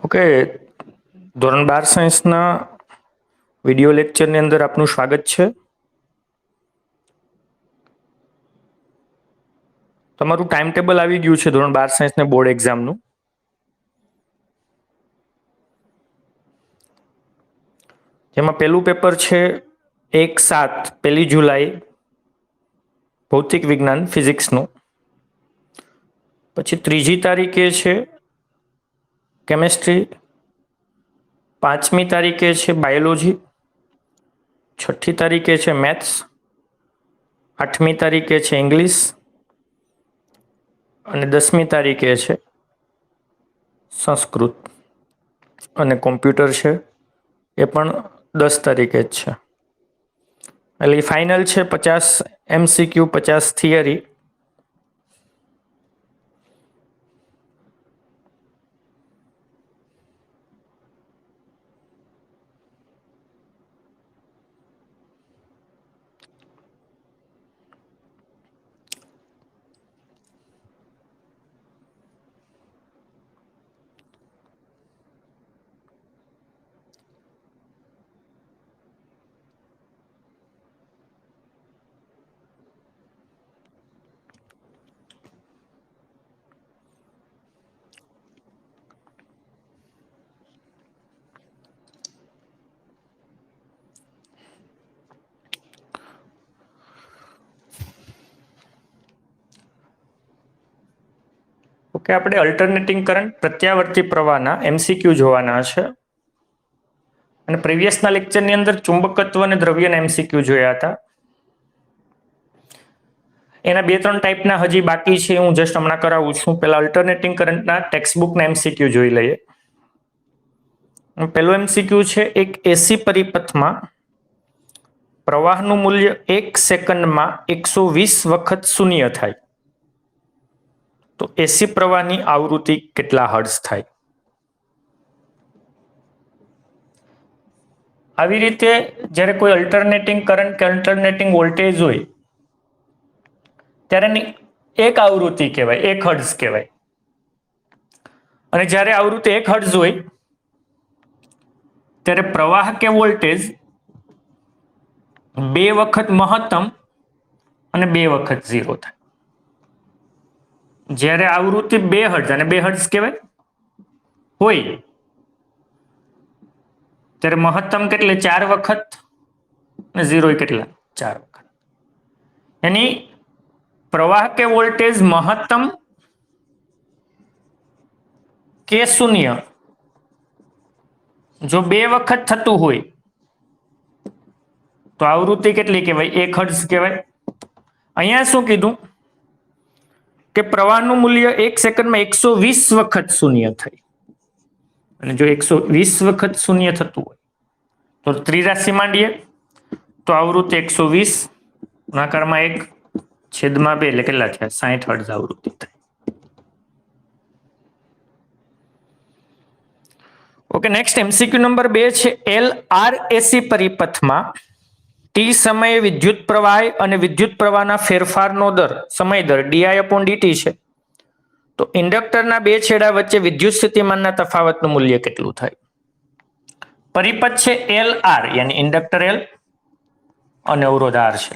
Okay, ધોરણ 12 સાયન્સના video લેક્ચરની અંદર આપનું સ્વાગત છે. તમારું ટાઈમ ટેબલ આવી ગયું છે ધોરણ 12 સાયન્સના બોર્ડ એક્ઝામનું. જેમાં પહેલું પેપર છે 1/7 1 જુલાઈ ભૌતિક વિજ્ઞાન ફિઝિક્સનું. પછી 3જી તારીખે છે કેમેસ્ટ્રી, 5મી તારીખે છે બાયોલોજી, 6ઠ્ઠી તારીખે છે મેથ્સ, 8મી તારીખે છે ઇંગ્લિશ અને 10મી તારીખે છે સંસ્કૃત. અને કોમ્પ્યુટર છે એ પણ 10 તારીખે જ છે. એટલે ફાઇનલ છે 50 MCQ 50 થિયરી. ઓકે, આપણે અલ્ટરનેટિંગ કરંટ પ્રત્યાવર્તી પ્રવાહના MCQ જોવાના છે. અને પ્રીવિયસના લેક્ચરની અંદર ચુંબકત્વ અને દ્રવ્યના MCQ જોયા હતા. એના 2-3 ટાઈપના હજી બાકી છે, હું જસ્ટ હમણાં કરાવું છું. પહેલા અલ્ટરનેટિંગ કરંટના ટેક્સ્ટબુકના MCQ જોઈ લઈએ. પહેલો MCQ છે, એક એસી પરિપથમાં પ્રવાહનું મૂલ્ય 1 સેકન્ડમાં 120 વખત શૂન્ય થાય તો એસી પ્રવાહની આવૃત્તિ કેટલા હર્ટ્ઝ થાય? આવી રીતે જ્યારે કોઈ અલ્ટરનેટિંગ કરંટ કે અલ્ટરનેટિંગ વોલ્ટેજ હોય ત્યારે એક આવૃત્તિ કહેવાય, 1 હર્ટ્ઝ કહેવાય. અને જ્યારે આવૃત્તિ 1 હર્ટ્ઝ હોય ત્યારે પ્રવાહ કે વોલ્ટેજ 2 વખત મહત્તમ અને 2 વખત 0 થાય. જ્યારે આવૃત્તિ 2 હર્ટ્ઝ અને 2 હર્ટ્ઝ કહેવાય હોય ત્યારે મહત્તમ કેટલે 4 વખત અને 0 કેટલા 4 વખત. એની પ્રવાહ કે વોલ્ટેજ મહત્તમ કે શૂન્ય જો 2 વખત થતું હોય તો આવૃત્તિ કેટલી કહેવાય? 1 હર્ટ્ઝ કહેવાય. અહીંયા શું કીધું કે પ્રવાહનું મૂલ્ય 1 સેકન્ડમાં 120 વખત શૂન્ય થાય. અને જો 120 વખત શૂન્ય થતું હોય તો ત્રિરાશી માંડીએ તો આવૃત્તિ 120 ગુણાકારમાં 1 છેદમાં 2 એટલે કેટલા થયા? 60 હર્ટ્ઝ આવૃત્તિ થાય. ઓકે, નેક્સ્ટ MCQ નંબર 2 છે LRAC પરિપથમાં ટી સમયે વિદ્યુત પ્રવાહ અને વિદ્યુત પ્રવાહના ફેરફારનો દર સમય દર di/dt છે. તો ઇન્ડક્ટરના 2 છેડા વચ્ચે વિદ્યુત સ્થિતિમાનના તફાવતનું મૂલ્ય કેટલું થાય? પરિપથ છે LR યાની ઇન્ડક્ટર L અને અવરોધ R છે.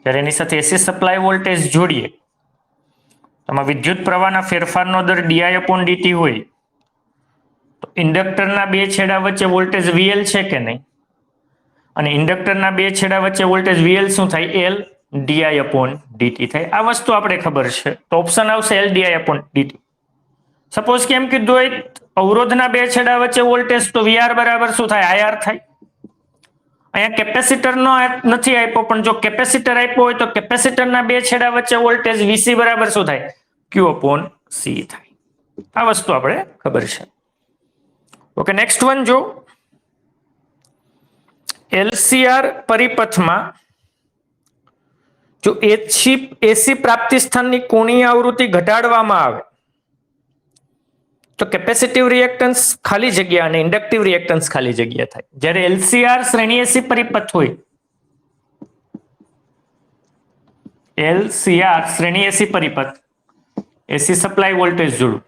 જ્યારે એની સાથે એસી સપ્લાય વોલ્ટેજ જોડીએ તો વિદ્યુત પ્રવાહના ફેરફારનો દર di/dt હોય તો ઇન્ડક્ટરના 2 છેડા વચ્ચે વોલ્ટેજ VL છે કે નહીં? અને ઇન્ડક્ટરના 2 છેડા વચ્ચે વોલ્ટેજ VL શું થાય? L di/dt થાય. આ વસ્તુ આપણે ખબર છે તો ઓપ્શન આવશે L di/dt. સપોઝ કે એમ કીધું હોય અવરોધના બે છેડા વચ્ચે વોલ્ટેજ, તો વીઆર બરાબર શું થાય? આઈઆર થાય. અહીંયા કેપેસિટર નો નથી આપ્યો, પણ જો કેપેસિટર આપ્યો હોય તો કેપેસિટરના બે છેડા વચ્ચે વોલ્ટેજ વીસી બરાબર શું થાય? ક્યુ અપોન સી થાય. આ વસ્તુ આપણે ખબર છે. ઓકે, નેક્સ્ટ વન જો એલસીઆર પરિપથમાં જો એસી પ્રાપ્તિ સ્થાનની કોણીય આવૃત્તિ ઘટાડવામાં આવે તો કેપેસિટિવ રિએક્ટન્સ ખાલી જગ્યા અને ઇન્ડક્ટિવ રિએક્ટન્સ ખાલી જગ્યા થાય. જ્યારે એલસીઆર શ્રેણી એસી પરિપથ હોય, એલસીઆર શ્રેણી એસી પરિપથ, એસી સપ્લાય વોલ્ટેજ જોડું,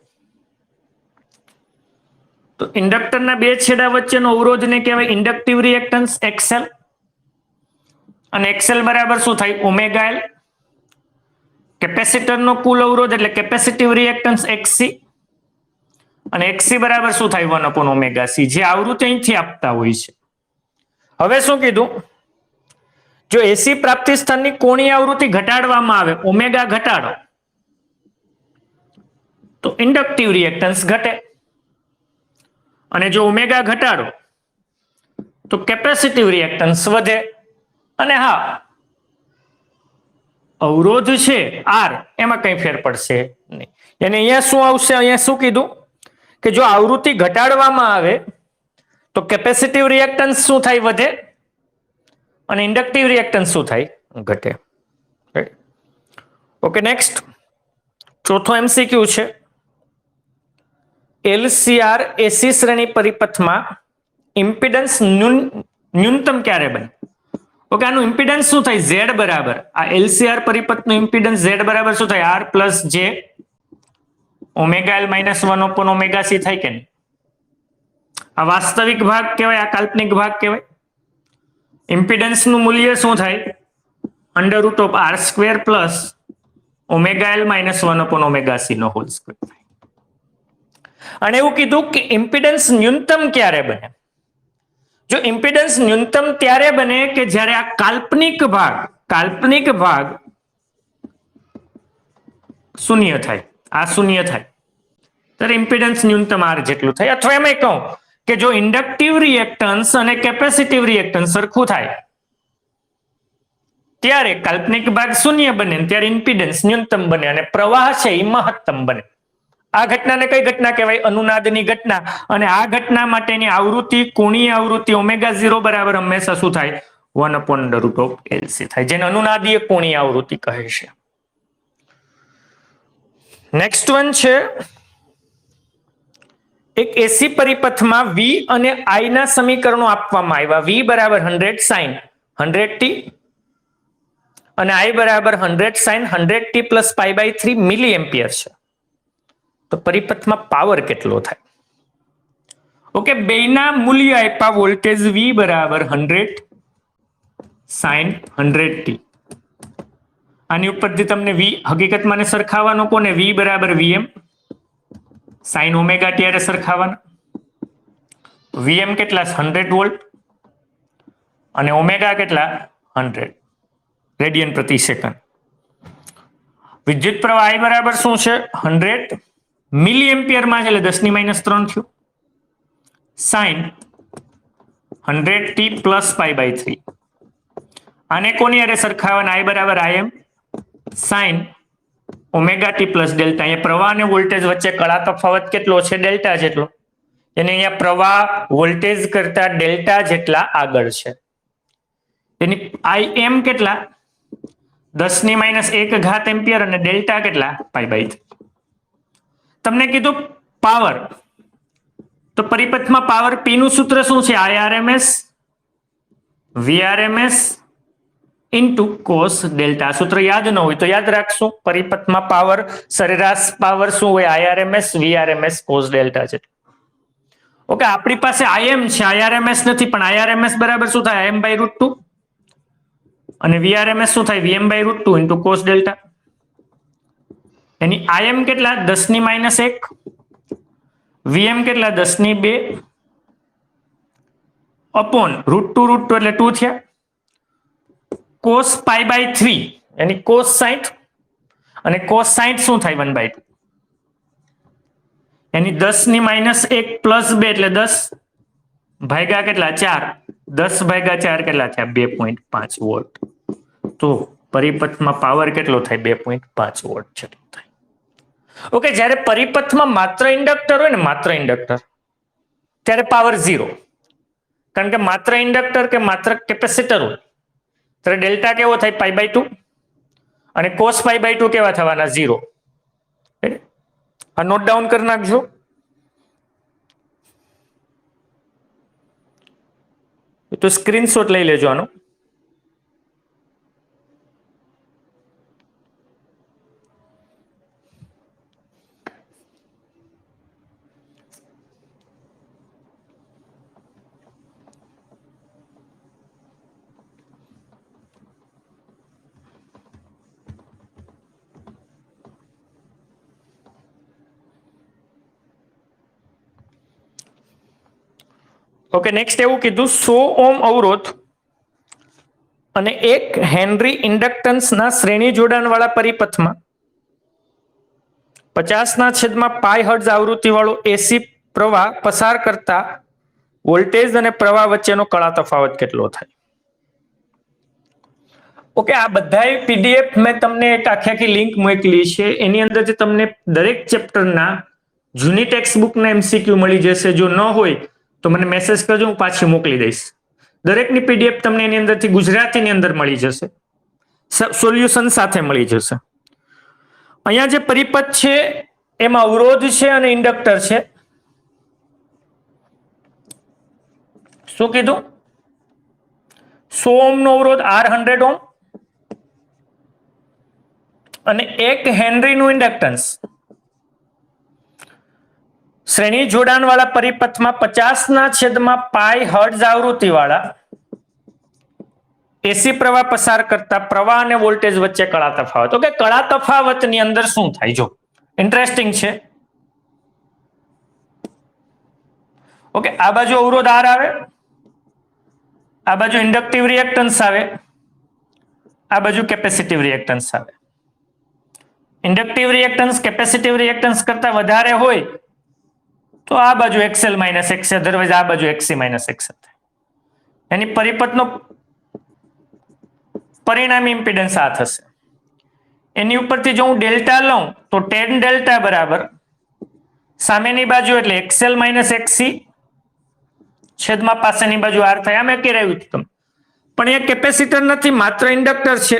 તો ઇન્ડક્ટરના બે છેડા વચ્ચેનો અવરોધને કહેવાય ઇન્ડક્ટિવ રિએક્ટન્સ એક્સએલ, અને એક્સએલ બરાબર શું થાય? Omega L. કેપેસિટરનો કુલ અવરોધ એટલે કેપેસિટિવ રિએક્ટન્સ એક્સસી, અને એક્સસી બરાબર શું થાય? 1 અપોન ઓમેગા સી, જે આવૃત્તિ અહીંથી આપતા હોય છે. હવે શું કીધું? જો એસી પ્રાપ્તિ સ્થાનની કોણીય આવૃત્તિ ઘટાડવામાં આવે, ઓમેગા ઘટાડો, તો ઇન્ડક્ટિવ રિએક્ટન્સ ઘટે, અને જો ઓમેગા ઘટાડો તો કેપેસિટિવ રિએક્ટન્સ વધે. અને હા, અવરોધ છે આર, એમાં કઈ ફેર પડશે નહીં. અને અહીંયા શું આવશે? અહીંયા શું કીધું કે જો આવૃત્તિ ઘટાડવામાં આવે તો કેપેસિટિવ રિએક્ટન્સ શું થાય? વધે, અને ઇન્ડક્ટિવ રિએક્ટન્સ શું થાય? ઘટે. ઓકે, નેક્સ્ટ ચોથો એમસીક્યુ છે એલસીઆર એસી શ્રેણી પરિપથમાં ઇમ્પિડન્સ ન્યૂનતમ ક્યારે બને? ઓકે, આનું ઇમ્પિડન્સ શું થાય? ઝેડ બરાબર, આ એલસીઆર પરિપથનું ઇમ્પિડન્સ ઝેડ બરાબર શું થાય? આર પ્લસ જે omega L minus 1 upon omega C થાય કે નહીં? આ વાસ્તવિક ભાગ કહેવાય, આ કાલ્પનિક ભાગ કહેવાય. ઇમ્પિડન્સનું મૂલ્ય શું થાય? Under root of R square plus omega L minus 1 upon omega C નો હોલ સ્ક્વેર. અને એવું કીધું કે ઇમ્પિડન્સ ન્યૂનતમ ક્યારે બને? જો ઇમ્પિડન્સ ન્યૂનતમ ત્યારે બને કે જ્યારે આ કાલ્પનિક ભાગ શૂન્ય થાય, આ શૂન્ય થાય, ત્યારે ઇમ્પિડન્સ ન્યૂનતમ આર જેટલું થાય. અથવા એમ કહું કે જો ઇન્ડક્ટિવ રિએક્ટન્સ અને કેપેસિટિવ રિએક્ટન્સ સરખું થાય ત્યારે કાલ્પનિક ભાગ શૂન્ય બને, ત્યારે ઇમ્પિડન્સ ન્યૂનતમ બને અને પ્રવાહ છે એ મહત્તમ બને. આ ઘટનાને કઈ ઘટના કહેવાય? અનુનાદની ઘટના. અને આ ઘટના માટેની આવૃત્તિ, કોણીય આવૃત્તિ ઓમેગા 0 બરાબર હંમેશા શું થાય? 1 upon under root of LC થાય, જેને અનુનાદીય કોણીય આવૃત્તિ કહે છે. નેક્સ્ટ વન છે એક એસી પરિપથમાં V અને I ના સમીકરણો આપવામાં આવ્યા. V બરાબર 100 sin 100t અને I બરાબર 100 sin 100t પ્લસ π/3 મિલી એમ્પિયર છે. તો પરિપથમાં પાવર કેટલો થાય? ઓકે, બેના મૂલ્ય આપ્યા. વોલ્ટેજ V બરાબર 100 sin 100t. આની ઉપરથી તમને V હકીકતમાં સરખાવાનો કોને? V બરાબર Vm sin ઓમેગા t આરે સરખાવાના. Vm કેટલા? 100 વોલ્ટ, અને ઓમેગા કેટલા? 100 રેડિયન પ્રતિ સેકન્ડ. વિદ્યુત પ્રવાહ I બરાબર શું છે? 100 મિલી એમ્પિયરમાં છે, એટલે 10⁻³ થયું. Sine 100t plus π/3. આને કોની અરે સરખાવવાના? I બરાબર Im sine omega t plus delta. અહીંયા પ્રવાહ અને વોલ્ટેજ વચ્ચે કળા તફાવત કેટલો છે? ડેલ્ટા જેટલો. એને અહીંયા પ્રવાહ વોલ્ટેજ કરતા ડેલ્ટા જેટલા આગળ છે. એની Im કેટલા? 10⁻1 એમ્પિયર, અને ડેલ્ટા કેટલા? π/3. તમને કીધું પાવર, તો પરિપથમાં પાવર P નું સૂત્ર શું છે? IRMS VRMS into cos delta. સૂત્ર યાદ ન હોય તો યાદ રાખશું. પરિપથમાં પાવર, સરેરાશ પાવર શું હોય? IRMS VRMS કોસ ડેલ્ટા છે. ઓકે, આપણી પાસે Im છે, IRMS નથી, પણ IRMS બરાબર શું થાય? Im/√2, અને VRMS શું થાય? Vm/√2 into cos delta. એની Im કેટલા? 10⁻1, Vm કેટલા? 10⁻2 અપોન √2 એટલે 2 થયા. કોસ π/3 એની કોસ 60, અને કોસ 60 શું થાય? 1/2. એની 10 ની -1 + 2 એટલે 10 ભાગ્યા કેટલા 4, 10 ભાગ્યા 4 કેટલા થયા 2.5 વોલ્ટ. તો પરિપથમાં પાવર કેટલો થાય 2.5 વોલ્ટ જેટલો થાય. ઓકે, જ્યારે પરિપથમાં માત્ર ઇન્ડક્ટર હોય ને, માત્ર ઇન્ડક્ટર, ત્યારે પાવર 0. કારણ કે માત્ર ઇન્ડક્ટર કે માત્ર કેપેસિટર હોય ત્યારે ડેલ્ટા કેવો થાય π/2 અને cos π/2 કેવા થવાના 0. આ નોટ ડાઉન કરી નાખજો. તો સ્ક્રીનશોટ લઈ લેજો આનો. ઓકે, નેક્સ્ટ એવું કીધું 100 ઓહ્મ અવરોધ અને 1 હેનરી ઇન્ડક્ટન્સના શ્રેણી જોડાણ વાળા પરિપથમાં 50/π હર્ટ્ઝ આવૃત્તિ વાળો એસી પ્રવાહ પસાર કરતા વોલ્ટેજ અને પ્રવાહ વચ્ચેનો કળા તફાવત કેટલો થાય. ઓકે, આ બધા પીડીએફ મેં તમને એક આખી લિંક મોકલી છે. એની અંદર જે તમને દરેક ચેપ્ટરના જૂની ટેક્સ્ટ બુકના એમસીક્યુ મળી જશે. જો ન હોય તો મને મેસેજ કરજો, હું પાછી મોકલી દઈશ. દરેકની પીડીએફ તમને એની અંદરથી ગુજરાતીની અંદર મળી જશે, સોલ્યુશન સાથે મળી જશે. અહીંયા જે પરિપથ છે એમાં અવરોધ છે અને ઇન્ડક્ટર છે. શું કીધું? 100 ઓહ્મ નો અવરોધ R100 ઓહ્મ અને 1 હેનરી નું ઇન્ડક્ટન્સ. શ્રેણી જોડાણ વાળા પરિપથમાં 50/π હર્ટ્ઝ આવૃત્તિ વાળા એસી પ્રવાહ પસાર કરતા પ્રવાહ અને વોલ્ટેજ વચ્ચે કળા તફાવત. ઓકે, કળા તફાવતની અંદર શું થાય જો ઇન્ટરેસ્ટિંગ છે. ઓકે, આ બાજુ અવરોધ R આવે, આ બાજુ ઇન્ડક્ટિવ રિએક્ટન્સ આવે, આ બાજુ કેપેસિટિવ રિએક્ટન્સ આવે. ઇન્ડક્ટિવ રિએક્ટન્સ કેપેસિટિવ રિએક્ટન્સ કરતા વધારે હોય તો આ બાજુ XL - XC, અધરવાઇઝ આ બાજુ XC - XL થાય. એની પરિપથનો પરિણામી ઇમ્પિડન્સ આ થશે. એની ઉપરથી જો હું ડેલ્ટા લઉં તો tan ડેલ્ટા બરાબર સામેની બાજુ એટલે XL - XC છેદમાં પાસેની બાજુ R થાય. આ મેં કરાવ્યું હતું તમને, પણ એ કેપેસિટર નથી, માત્ર ઇન્ડક્ટર છે.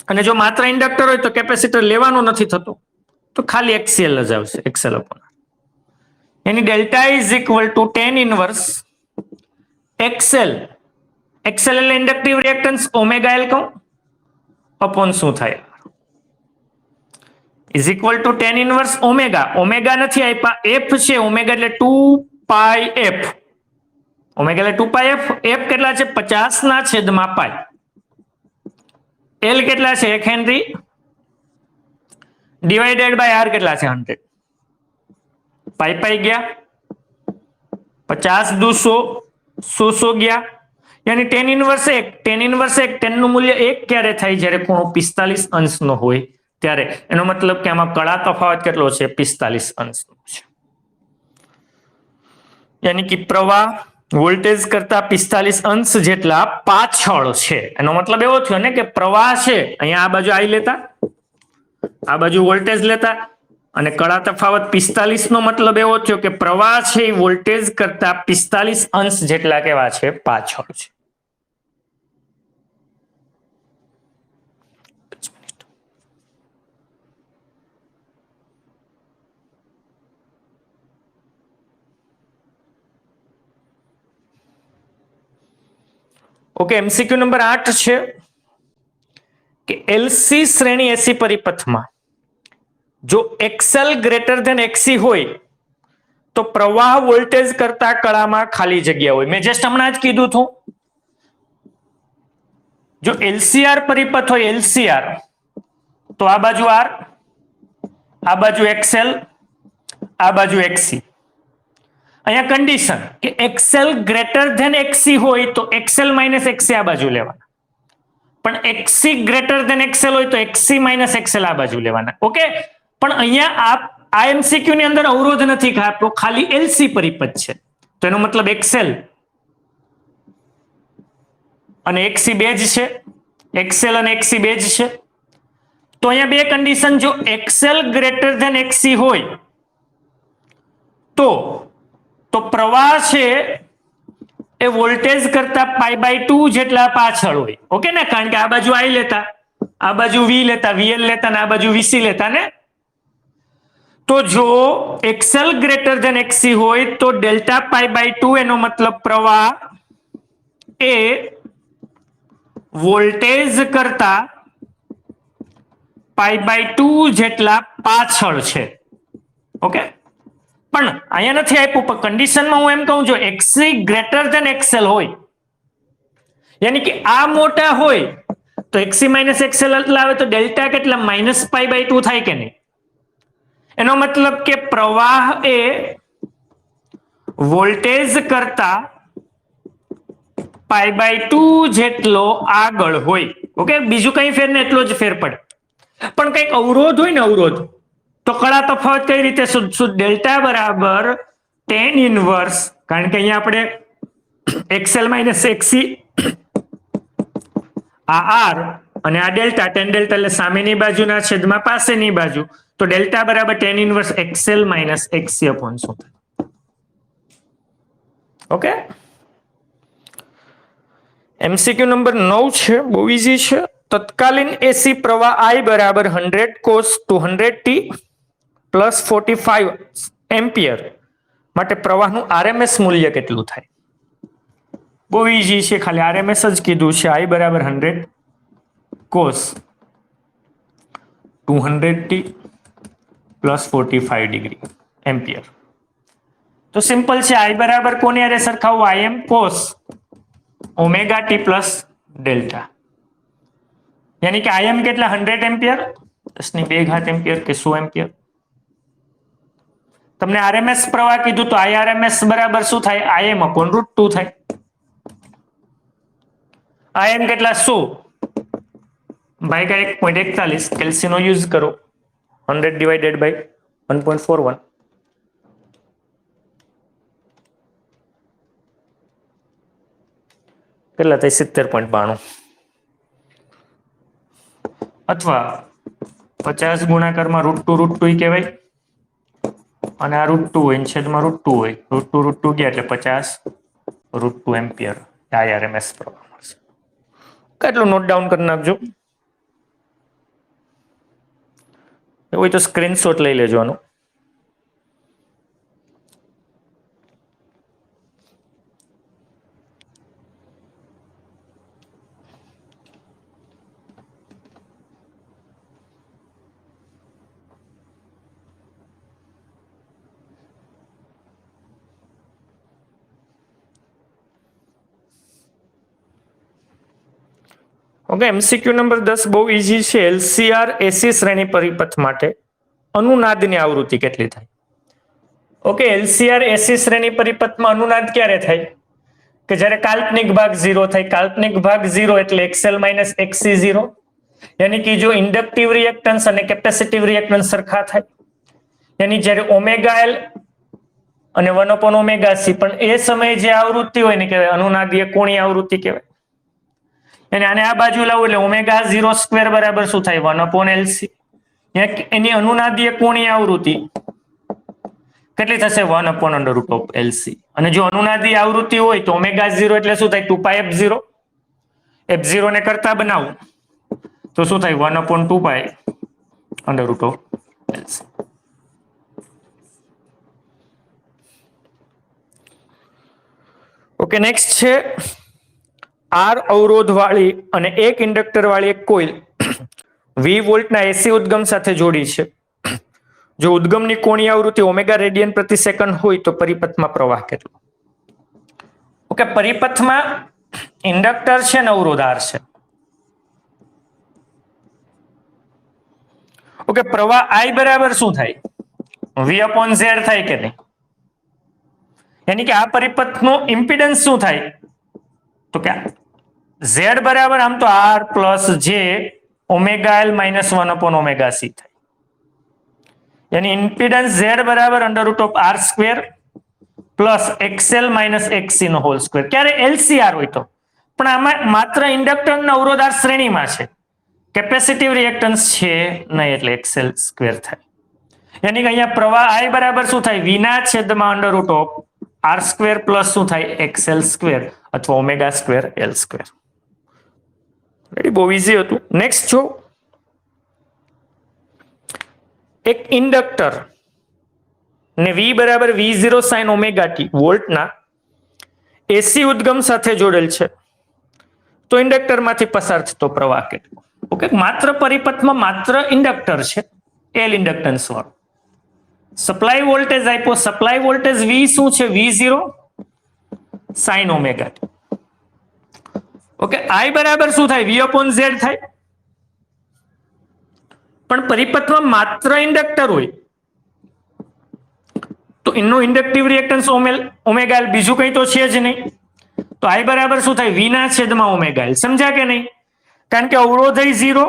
અને જો માત્ર ઇન્ડક્ટર હોય તો કેપેસિટર લેવાનો નથી થતો, તો ખાલી XCL જ આવશે, XL upon. Any delta is equal to tan inverse XL. XL એટલે ઇન્ડક્ટિવ રિએક્ટન્સ ઓમેગા L કહું અપોન શું થાય is equal to tan inverse omega. Omega નથી આપ્યા, F છે. ઓમેગા એટલે 2πf. ઓમેગા એટલે 2πf. F કેટલા છે? 50/π. L કેટલા છે? 1 હેનરી ડિવાઇડેડ બાય R કેટલા છે? 100. પાઈ ગયા 50 દુ 100 ગયા. યાની tan inverse 1, tan inverse 1, tan નું મૂલ્ય 1 ક્યારે થાય? જ્યારે ખૂણો 45 અંશનો હોય ત્યારે. એનો મતલબ કે આમાં કળા તફાવત કેટલો છે? 45 અંશનો છે. યાની કે પ્રવાહ વોલ્ટેજ કરતા 45 અંશ જેટલા પાછળ છે. એનો મતલબ એવો થયો ને કે પ્રવાહ છે અહીંયા આ બાજુ I લેતા, આ બાજુ વોલ્ટેજ લેતા, અને કળા તફાવત 45 નો મતલબ એવો થયો કે પ્રવાહ છે એ વોલ્ટેજ કરતા 45 અંશ જેટલા કેવા છે? પાછળ છે. ઓકે, એમસીક્યુ નંબર 8 છે કે એલસી શ્રેણી એસી પરિપથમાં જો XL ગ્રેટર ધેન XC હોય તો પ્રવાહ વોલ્ટેજ કરતા કળામાં ખાલી જગ્યા હોય. મેં જસ્ટ હમણાં જ કીધું હતું, જો LCR પરિપથ હોય, LCR, તો આ બાજુ R, આ બાજુ XL, આ બાજુ XC. અહીંયા કન્ડિશન કે XL ગ્રેટર ધેન XC હોય તો XL - XC આ બાજુ લેવાના, પણ XC ગ્રેટર ધેન XL હોય તો XC - XL આ બાજુ લેવાના. ઓકે, પણ અહીંયા આ એમસીક્યુ ની અંદર અવરોધ નથી ખાલી એલસી પરિપથ છે, તો એનો મતલબ એક્સેલ અને એક્સી બે જ છે, એક્સેલ અને એક્સી બે જ છે. તો અહીંયા બે કન્ડિશન, જો એક્સેલ ગ્રેટર ધેન એક્સી હોય તો પ્રવાહ છે એ વોલ્ટેજ કરતા π/2 જેટલા પાછળ હોય. ઓકે ને, કારણ કે આ બાજુ આઈ લેતા, આ બાજુ વી લેતા, વીએલ લેતા ને આ બાજુ વીસી લેતા ને. તો જો એક્સેલ ગ્રેટર ધેન એક્સી હોય તો ડેલ્ટા π/2 એનો મતલબ પ્રવાહ એ વોલ્ટેજ કરતા π/2 જેટલા પાછળ છે. ઓકે, પણ અહીંયા નથી આપ્યું, પણ કન્ડિશનમાં હું એમ કહું છું એક્સી ગ્રેટર ધેન એક્સેલ હોય, યાની કે આ મોટા હોય તો એક્સી માઇનસ એક્સેલ એટલા આવે તો ડેલ્ટા કેટલા -π/2 થાય કે નહીં. એનો મતલબ કે પ્રવાહ એ વોલ્ટેજ કરતા π/2 જેટલો આગળ હોય. ઓકે, બીજું કઈ ફેર ને એટલો જ ફેર પડે. પણ કઈક અવરોધ હોય ને, અવરોધ, તો કળા તફાવત કઈ રીતે શોધશું? ડેલ્ટા બરાબર tan ઇનવર્સ, કારણ કે અહીંયા આપણે એક્સેલ માઇનસ એક્સી આ આર અને આ ડેલ્ટા, tan ડેલ્ટા એટલે સામેની બાજુના છેદમાં પાસેની બાજુ, તો ડેલ્ટા બરાબર tan inverse XL minus XC upon શું થાય. ઓકે, એમસીક્યુ નંબર 9 છે, બહુ ઈઝી છે. તત્કાલીન એસી પ્રવાહ I બરાબર 100 cos 200t પ્લસ 45 એમ્પિયર માટે પ્રવાહનું આરએમએસ મૂલ્ય કેટલું થાય? બહુ ઈઝી છે, ખાલી આરએમએસ જ કીધું છે. I બરાબર 100 cos 200t plus 45 degree ampere. તો સિમ્પલ છે, I બરાબર કોની હારે સરખાવવું? Im cos omega t plus delta, યાની કે Im કેટલા 100 એમ્પિયર, 10⁵ એમ્પિયર કે 100 એમ્પિયર. તમને આરએમએસ પ્રવાહ કીધું તો આરએમએસ બરાબર શું થાય? Im અપોન √2 થાય. Im કેટલા 100 ભાગ્યા 1.41, કેલ્સી નો યુઝ કરો, 100 ડિવાઇડેડ બાય 1.41, કેટલા થાય? 70.92. અથવા 50 ગુણાકારમાં √2 કહેવાય, અને આ √2 હોય છેદમાં √2 હોય, √2 ગયા એટલે 50 √2 એમ્પિયર આરએમએસ પ્રવાહ મળશે. કેટલું નોટ ડાઉન કરી નાખજો, એવું હોય તો સ્ક્રીનશોટ લઈ લેજો આનું. ઓકે, એમસીક્યુ નંબર 10 બહુ ઈઝી છે. એલસીઆર એસી શ્રેણી પરિપથ માટે અનુનાદની આવૃત્તિ કેટલી થાય? ઓકે, એલસીઆર એસી શ્રેણી પરિપથમાં અનુનાદ ક્યારે થાય? કે જ્યારે કાલ્પનિક ભાગ 0 થાય. કાલ્પનિક ભાગ 0 એટલે એક્સએલ માઇનસ એક્સી 0, યાની કે જો ઇન્ડક્ટિવ રિએક્ટન્સ અને કેપેસિટિવ રિએક્ટન્સ સરખા થાય, યાની જ્યારે ઓમેગા એલ અને 1/ωc, પણ એ સમયે જે આવૃત્તિ હોય ને કહેવાય અનુનાદીય કોણીય આવૃત્તિ કહેવાય. અને આને આ બાજુ લાવો એટલે ઓમેગા 0 સ્ક્વેર બરાબર શું થાય? 1/LC. એની અનુનાદીય કોણીય આવૃત્તિ કેટલી થશે? 1/√LC. અને જો અનુનાદી આવૃત્તિ હોય તો ઓમેગા 0 એટલે શું થાય? 2πf0. f0 ને કરતા બનાવું તો શું થાય? 1/2π√LC. ઓકે, નેક્સ્ટ છે આર અવરોધ વાળી અને એક ઇન્ડક્ટર વાળી એક કોઇલ 20 વોલ્ટના એસી ઉદ્ગમ સાથે જોડી છે. જો ઉદ્ગમની કોણીય આવૃત્તિ ઓમેગા રેડિયન પ્રતિ સેકન્ડ હોય તો પરિપથમાં પ્રવાહ કેટલો? ઓકે, પરિપથમાં ઇન્ડક્ટર છે ને અવરોધ આર છે. ઓકે, પ્રવાહ I બરાબર શું થાય? V/Z થાય કે નહીં? યાની કે આ પરિપથનો ઇમ્પિડન્સ શું થાય? તો કે Z બરાબર આમ તો R plus J omega L minus 1/ωc થાય. यानी इम्पीडेंस Z बराबर √R² plus XL minus XC નો હોલ સ્ક્વેર ક્યારે LCR હોય તો પણ આમાં માત્ર ઇન્ડક્ટર અને અવરોધ શ્રેણીમાં છે કેપેસિટિવ રિએક્ટન્સ છે નહીં એટલે XL² થાય यानी कि અહીંયા પ્રવાહ I બરાબર શું થાય V ના છેદમાં √R² પ્લસ શું થાય XL² અથવા ω² L² રેડી બહુ ઈઝી હતું નેક્સ્ટ જો એક ઇન્ડક્ટર ને V બરાબર V0 sin ωt વોલ્ટના એસી ઉદ્ગમ સાથે જોડેલ છે તો ઇન્ડક્ટરમાંથી પસાર થતો પ્રવાહ કેટલો ઓકે માત્ર પરિપથમાં માત્ર ઇન્ડક્ટર છે L ઇન્ડક્ટન્સ વાળો સપ્લાય વોલ્ટેજ આપ્યો સપ્લાય વોલ્ટેજ V શું છે V0 sin ωt okay I બરાબર શું થાય V/Z થાય પણ પરિપથમાં માત્ર ઇન્ડક્ટર હોય તો એનું ઇન્ડક્ટિવ રિએક્ટન્સ ઓમેગા એલ બીજું કંઈ તો છે જ નહીં તો I બરાબર શું થાય V ના છેદમાં ઓમેગા એલ સમજ્યા કે નહીં કારણ કે અવરોધ I0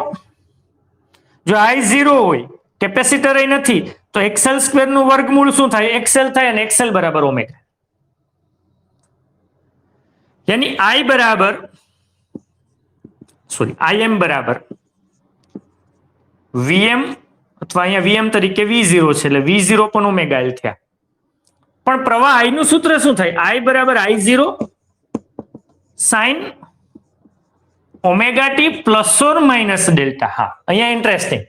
જો I0 હોય કેપેસિટર નથી તો XL² નું વર્ગમૂળ શું થાય XL થાય અને XL બરાબર ઓમેગા यानी I बराबर Im बराबर Vm अथवा અહીંયા Vm તરીકે V0 છે એટલે V0 પણ ઓમેગા એલ થયા પણ પ્રવાહ I નું સૂત્ર શું થાય I બરાબર I0 sin ωt plus or minus delta હા અહીંયા ઇન્ટરેસ્ટિંગ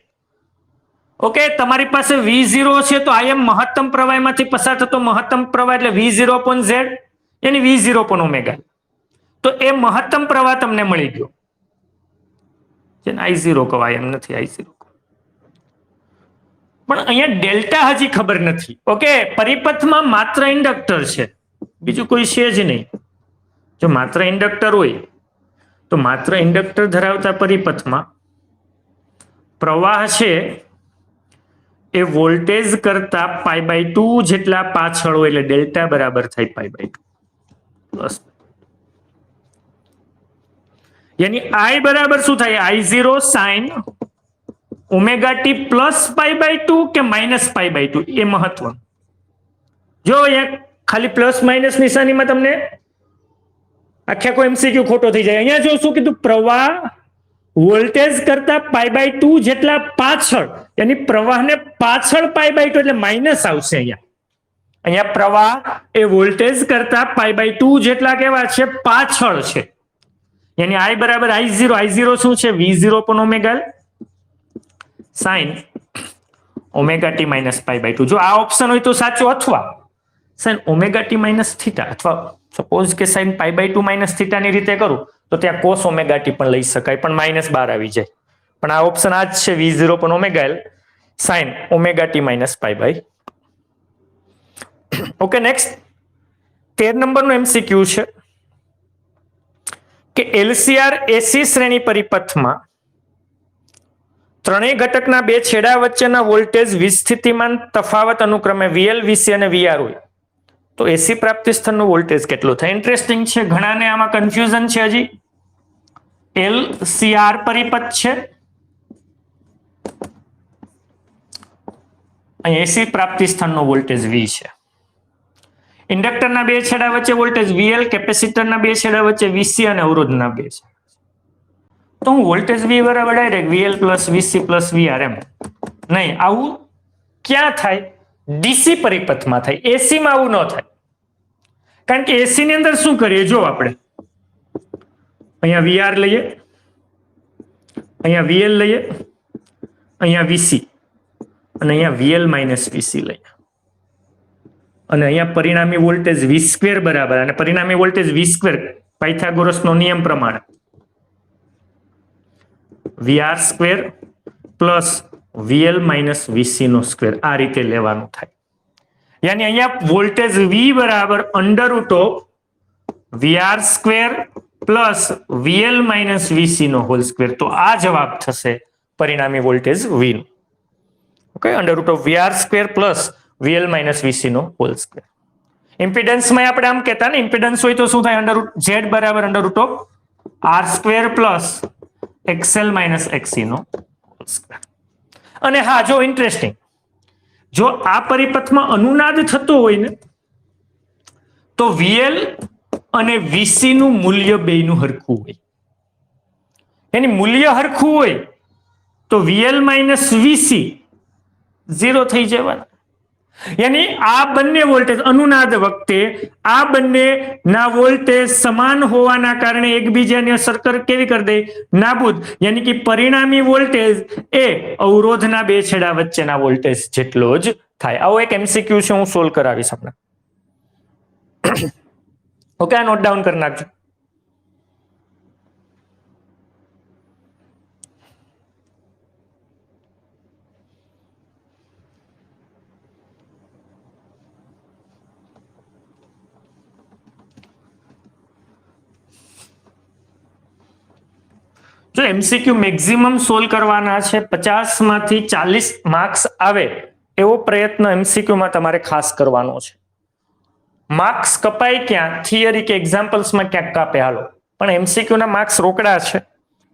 ઓકે તમારી પાસે V0 છે તો Im મહત્તમ પ્રવાહમાંથી પસાર થતો મહત્તમ પ્રવાહ એટલે V0/Z यानी V0 પણ ઓમેગા તો એ મહત્તમ પ્રવાહ તમને મળી ગયો જેને I0 કહેવાય એમ નથી I0 પણ અહીંયા ડેલ્ટા હજી ખબર નથી ઓકે પરિપથમાં માત્ર ઇન્ડક્ટર છે બીજું કોઈ છે જ નહીં જો માત્ર ઇન્ડક્ટર હોય તો માત્ર ઇન્ડક્ટર ધરાવતા પરિપથમાં પ્રવાહ છે એ વોલ્ટેજ કરતા π/2 જેટલા પાછળ હોય એટલે ડેલ્ટા બરાબર થાય π/2 પ્લસ यानी I बराबर શું થાય I0 sin ωt પ્લસ π/2 કે માઇનસ π/2 એ મહત્વ જો અહીંયા ખાલી પ્લસ માઇનસ નિશાનીમાં તમને આખા કોઈ MCQ ખોટો થઈ જાય અહીંયા જો શું કીધું પ્રવાહ વોલ્ટેજ કરતા π/2 જેટલા પાછળ यानी પ્રવાહને પાછળ π/2 એટલે માઇનસ આવશે અહીંયા પ્રવાહ એ વોલ્ટેજ કરતા π/2 જેટલા કેવા છે પાછળ છે यानी I बराबर I0 શું છે V0 પણ omega L sin ωt minus π/2 જો આ ઓપ્શન હોય તો સાચો અથવા sin ωt માઇનસ થીટા અથવા સપોઝ કે sin π/2 માઇનસ થીટા ની રીતે કરું તો ત્યાં cos ωt પણ લઈ શકાય પણ -12 આવી જાય પણ આ ઓપ્શન આ જ છે V0 પણ omega L sin ωt minus π/2 okay next 13 નંબરનો MCQ છે કે LCR એસી શ્રેણી પરિપથમાં ત્રણેય ઘટકના બે છેડા વચ્ચેના વોલ્ટેજ વિસ્થિતિમાન તફાવત અનુક્રમે VL VC અને VR હોય તો એસી પ્રાપ્તિ સ્થળનો વોલ્ટેજ કેટલો થાય ઇન્ટરેસ્ટિંગ છે ઘણાને આમાં કન્ફ્યુઝન છે હજી LCR પરિપથ છે અહીં એસી પ્રાપ્તિ સ્થળનો વોલ્ટેજ V છે ઇન્ડક્ટરના બે છેડા વચ્ચે વોલ્ટેજ VL કેપેસિટરના બે છેડા વચ્ચે VC અને અવરોધના બે છે તો હું વોલ્ટેજ V બરાબર direct VL plus VC plus VR એમ નહીં આવું ક્યાં થાય ડીસી પરિપથમાં થાય એસી માં આવું ન થાય કારણ કે એસી ની અંદર શું કરીએ જો આપણે અહીંયા VR લઈએ અહીંયા VL લઈએ અહીંયા VC અને અહીંયા VL માઇનસ VC લઈએ અને અહીંયા પરિણામી વોલ્ટેજ V² બરાબર અને પરિણામી વોલ્ટેજ V² પાયથાગોરસનો નિયમ પ્રમાણે VR² plus VL minus VC નો સ્ક્વેર આ રીતે લેવાનું થાય यानी અહીંયા વોલ્ટેજ V બરાબર √VR² plus VL minus VC નો હોલ સ્ક્વેર તો આ જવાબ થશે પરિણામી વોલ્ટેજ V નો okay √VR² plus VL minus VC નો હોલ સ્ક્વેર ઇમ્પિડન્સમાં આપણે આમ કહેતા ને ઇમ્પિડન્સ હોય તો શું થાય Z બરાબર √R² plus XL minus XC નો હોલ સ્ક્વેર અને હા જો ઇન્ટરેસ્ટિંગ જો આ પરિપથમાં અનુનાદ થતો હોય ને તો વીએલ અને વીસી નું મૂલ્ય બેયનું હરખું હોય. એની મૂલ્ય હરખું હોય તો વીએલ માઇનસ વીસી 0 થઈ જવાના. યાની આ બંને વોલ્ટેજ અનુનાદ વખતે આ બંને ના વોલ્ટેજ સમાન હોવાના કારણે એકબીજાની અસર કેવી કરી દે? નાબૂદ. યાની કે પરિણામી વોલ્ટેજ એ અવરોધના બે છેડા વચ્ચેના વોલ્ટેજ જેટલો જ થાય. આવો એક એમસીક્યુ છે, હું સોલ્વ કરાવીશ આપણે. ઓકે, આ નોટ ડાઉન કરી નાખજો. જો એમસીક્યુ મેક્સિમમ સોલ્વ કરવાના છે, 50 માંથી 40 માર્ક્સ આવે એવો પ્રયત્ન એમસીક્યુમાં તમારે ખાસ કરવાનો છે. માર્ક્સ કપાય ક્યાં? થિયરી કે એક્ઝામ્પલ્સમાં ક્યાંક કાપે, હાલો, પણ એમસીક્યુ ના માર્ક્સ રોકડા છે.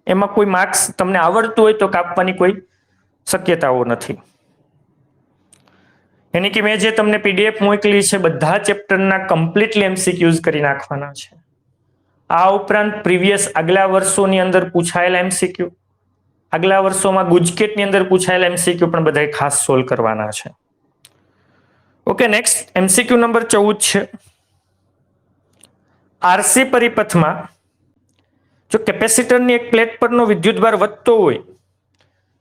એમાં કોઈ માર્ક્સ તમને આવડતું હોય તો કાપવાની કોઈ શક્યતાઓ નથી. એની કે મેં જે તમને પીડીએફ મોકલી છે બધા ચેપ્ટરના કમ્પ્લીટલી એમસીક્યુઝ કરી નાખવાના છે. આ ઉપરાંત પ્રીવિયસ આગલા વર્ષોની અંદર પૂછાયેલા એમસીક્યુ, આગલા વર્ષોમાં ગુજકેટની અંદર પૂછાયેલા એમસીક્યુ પણ બધા ખાસ સોલ્વ કરવાના છે. ઓકે, નેક્સ્ટ એમસીક્યુ નંબર 14 છે. આરસી પરિપથમાં જો કેપેસિટરની એક પ્લેટ પરનો વિદ્યુતભાર વધતો હોય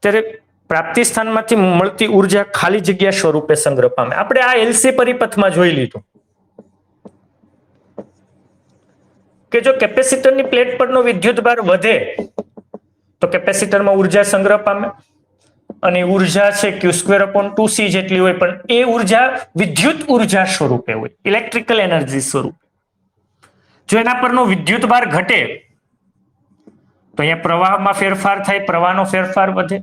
ત્યારે પ્રાપ્તિ સ્થાનમાંથી મળતી ઉર્જા ખાલી જગ્યા સ્વરૂપે સંગ્રહ પામે. આપણે આ એલસી પરિપથમાં જોઈ લીધું કે જો કેપેસિટરની પ્લેટ પરનો વિદ્યુતભાર વધે તો કેપેસિટરમાં ઉર્જા સંગ્રહ પામે અને ઉર્જા છે Q²/2C જેટલી હોય, પણ એ ઉર્જા વિદ્યુત ઉર્જા સ્વરૂપે હોય, ઇલેક્ટ્રિકલ એનર્જી સ્વરૂપે. જો એના પરનો વિદ્યુતભાર ઘટે તો અહીંયા પ્રવાહમાં ફેરફાર થાય, પ્રવાહનો ફેરફાર વધે.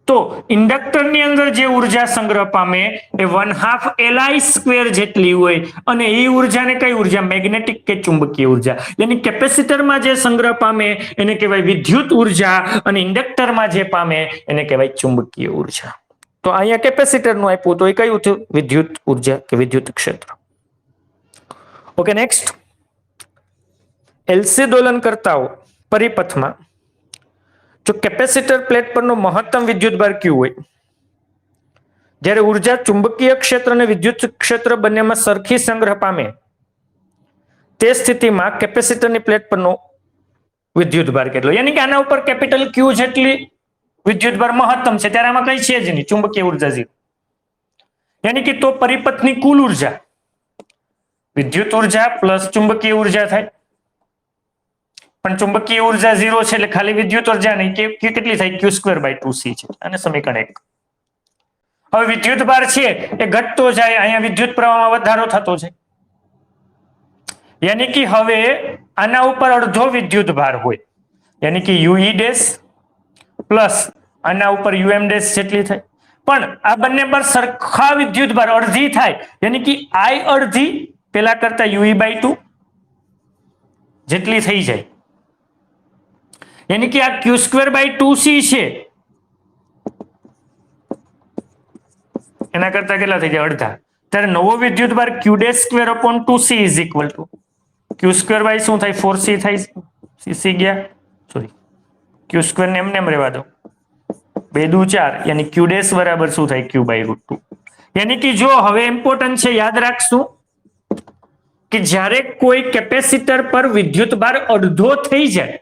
તો ઇન્ડક્ટરની અંદર જે ઉર્જા સંગ્રહ પામે એ 1/2 Li² જેટલી હોય અને એ ઉર્જાને કઈ ઉર્જા? મેગ્નેટિક કે ચુંબકીય ઉર્જા. yani કેપેસિટરમાં જે સંગ્રહ પામે એને કહેવાય વિદ્યુત ઉર્જા અને ઇન્ડક્ટરમાં જે પામે એને કહેવાય ચુંબકીય ઉર્જા. તો અહીંયા કેપેસિટરનું આપ્યું તો એ કયું થયું? વિદ્યુત ઉર્જા કે વિદ્યુત ક્ષેત્ર. ઓકે, નેક્સ્ટ એલસી દોલન કરતાઓ પરિપથમાં જો કેપેસિટર પ્લેટ પરનો મહત્તમ વિદ્યુતભાર Q હોય, જ્યારે ઉર્જા ચુંબકીય ક્ષેત્ર અને વિદ્યુત ક્ષેત્ર બંનેમાં સરખી સંગ્રહ પામે તે સ્થિતિમાં કેપેસિટરની પ્લેટ પરનો વિદ્યુતભાર કેટલો? યાની કે આના ઉપર કેપિટલ Q જેટલી વિદ્યુતભાર મહત્તમ છે, ત્યારે આમાં કઈ છે જ નહીં, ચુંબકીય ઉર્જા 0. યાની કે તો પરિપથની કુલ ઉર્જા વિદ્યુત ઉર્જા પ્લસ ચુંબકીય ઉર્જા થાય, પણ ચુંબકીય ઉર્જા 0 છે એટલે ખાલી વિદ્યુત ઉર્જા નહીં, કે કેટલી થાય? Q²/2C છે. અને સમીકરણ 1. હવે વિદ્યુતભાર છે એ ઘટતો જાય, અહીંયા વિદ્યુત પ્રવાહમાં વધારો થતો છે. યાની કે હવે આના ઉપર અડધો વિદ્યુતભાર હોય, યાની કે UE' પ્લસ આના ઉપર UM' જેટલી થાય. પણ આ બંને પર સરખા વિદ્યુતભાર અડધી થાય, યાની કે I અડધી પેલા કરતા UE/2 જેટલી થઈ જાય. યાની કે આ Q²/2C છે એના કરતા કેટલા થઈ જાય? અડધા. ત્યારે નવો વિદ્યુતભાર Q'²/2C is equal to Q² શું થાય? 4C થાય. CC ગયા, સોરી, Q² ને એમને એમ રહેવા દો, 2 દુ 4, યાની Q' બરાબર શું થાય? Q/√2. યાની કે જો હવે ઇમ્પોર્ટન્ટ છે, યાદ રાખશું કે જ્યારે કોઈ કેપેસિટર પર વિદ્યુતભાર અડધો થઈ જાય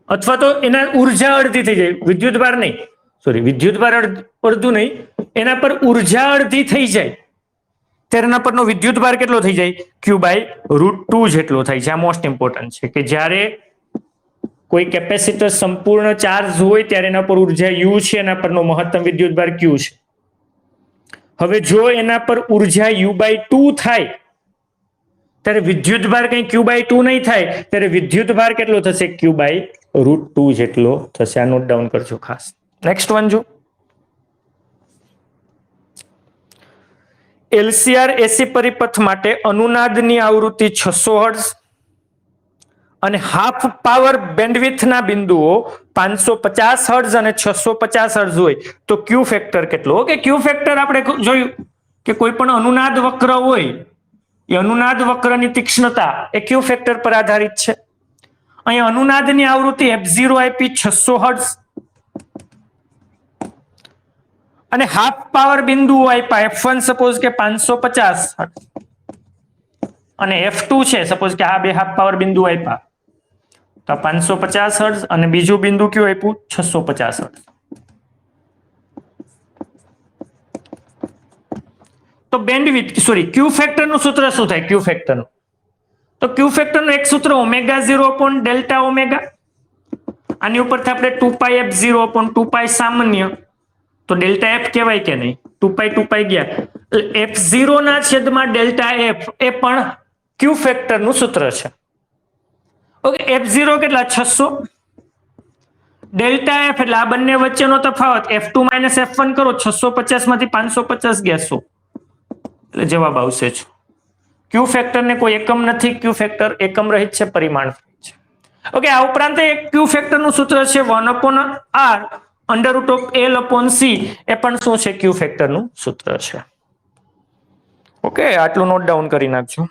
અથવા તો એના ઉર્જા અડધી થઈ જાય, વિદ્યુતભાર નહીં, સોરી, વિદ્યુતભાર અડધું નહીં, એના પર ઉર્જા અડધી થઈ જાય ત્યારે એના પરનો વિદ્યુતભાર કેટલો થઈ જાય? Q/√2 જેટલો થાય છે. આ મોસ્ટ ઇમ્પોર્ટન્ટ છે કે જ્યારે કોઈ કેપેસિટર સંપૂર્ણ ચાર્જ હોય ત્યારે એના પર ઉર્જા U છે, એના પરનો મહત્તમ વિદ્યુતભાર Q છે. હવે જો એના પર ઉર્જા U/2 થાય ત્યારે વિદ્યુતભાર કઈ Q/2 નહીં થાય, ત્યારે વિદ્યુતભાર કેટલો થશે? Q/√2 જેટલો થશે. આ નોટ ડાઉન કરજો ખાસ. નેક્સ્ટ વન જો LCR AC પરિપથ માટે અનુનાદની આવૃત્તિ 600 હર્ટ્ઝ અને હાફ પાવર બેન્ડવિથના બિંદુઓ 550 હર્ટ્ઝ અને 650 હર્ટ્ઝ હોય તો ક્યુ ફેક્ટર કેટલો? ઓકે, ક્યુ ફેક્ટર આપણે જોયું કે કોઈ પણ અનુનાદ વક્ર હોય એ અનુનાદ વક્રની તીક્ષ્ણતા એ ક્યુ ફેક્ટર પર આધારિત છે. અહીં અનુનાદની આવૃત્તિ f0 આપી 600 હર્ટ્ઝ અને હાફ પાવર બિંદુઓ આપ્યા f1 સપોઝ કે 550 અને f2 છે સપોઝ કે આ બે હાફ પાવર બિંદુ આપ્યા તો 550 હર્ટ્ઝ અને બીજું બિંદુ કયું આપ્યું 650 હર્ટ્ઝ. તો બેન્ડવિડ્થ ક્યુ ફેક્ટર નું સૂત્ર શું થાય? ક્યુ ફેક્ટર નું તો ક્યુ ફેક્ટર નું એક સૂત્ર ω0 upon ડેલ્ટા ઓમેગા. આની ઉપરથી આપણે 2πf0 upon 2π સામાન્ય તો ડેલ્ટા એફ કહેવાય કે નહીં? 2π ગયા f0 ના છેદમાં ડેલ્ટા એફ એ પણ ક્યુ ફેક્ટર નું સૂત્ર છે. ઓકે, f0 કેટલા 600 ડેલ્ટા એફ એટલે આ બંને વચ્ચેનો તફાવત f2 માઇનસ f1 કરો 650 માંથી 550 ગયા 100 એટલે જવાબ આવશે જ. ક્યુ ફેક્ટર ને કોઈ એકમ નથી, ક્યુ ફેક્ટર એકમ રહિત છે, પરિમાણ રહિત છે. ઓકે, આ ઉપરાંત એક ક્યુ ફેક્ટર નું સૂત્ર છે 1/r √L upon C એ પણ શું છે? ક્યુ ફેક્ટર નું સૂત્ર છે. ઓકે, આટલું નોટ ડાઉન કરી નાખજો.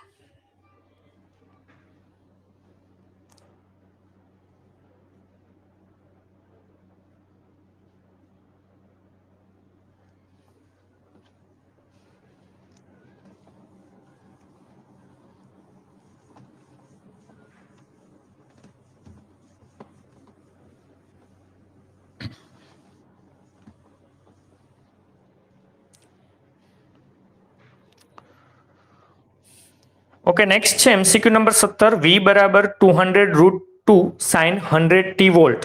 ઓકે, નેક્સ્ટ છે MCQ નંબર 17 V બરાબર 200√2 sin 100t વોલ્ટ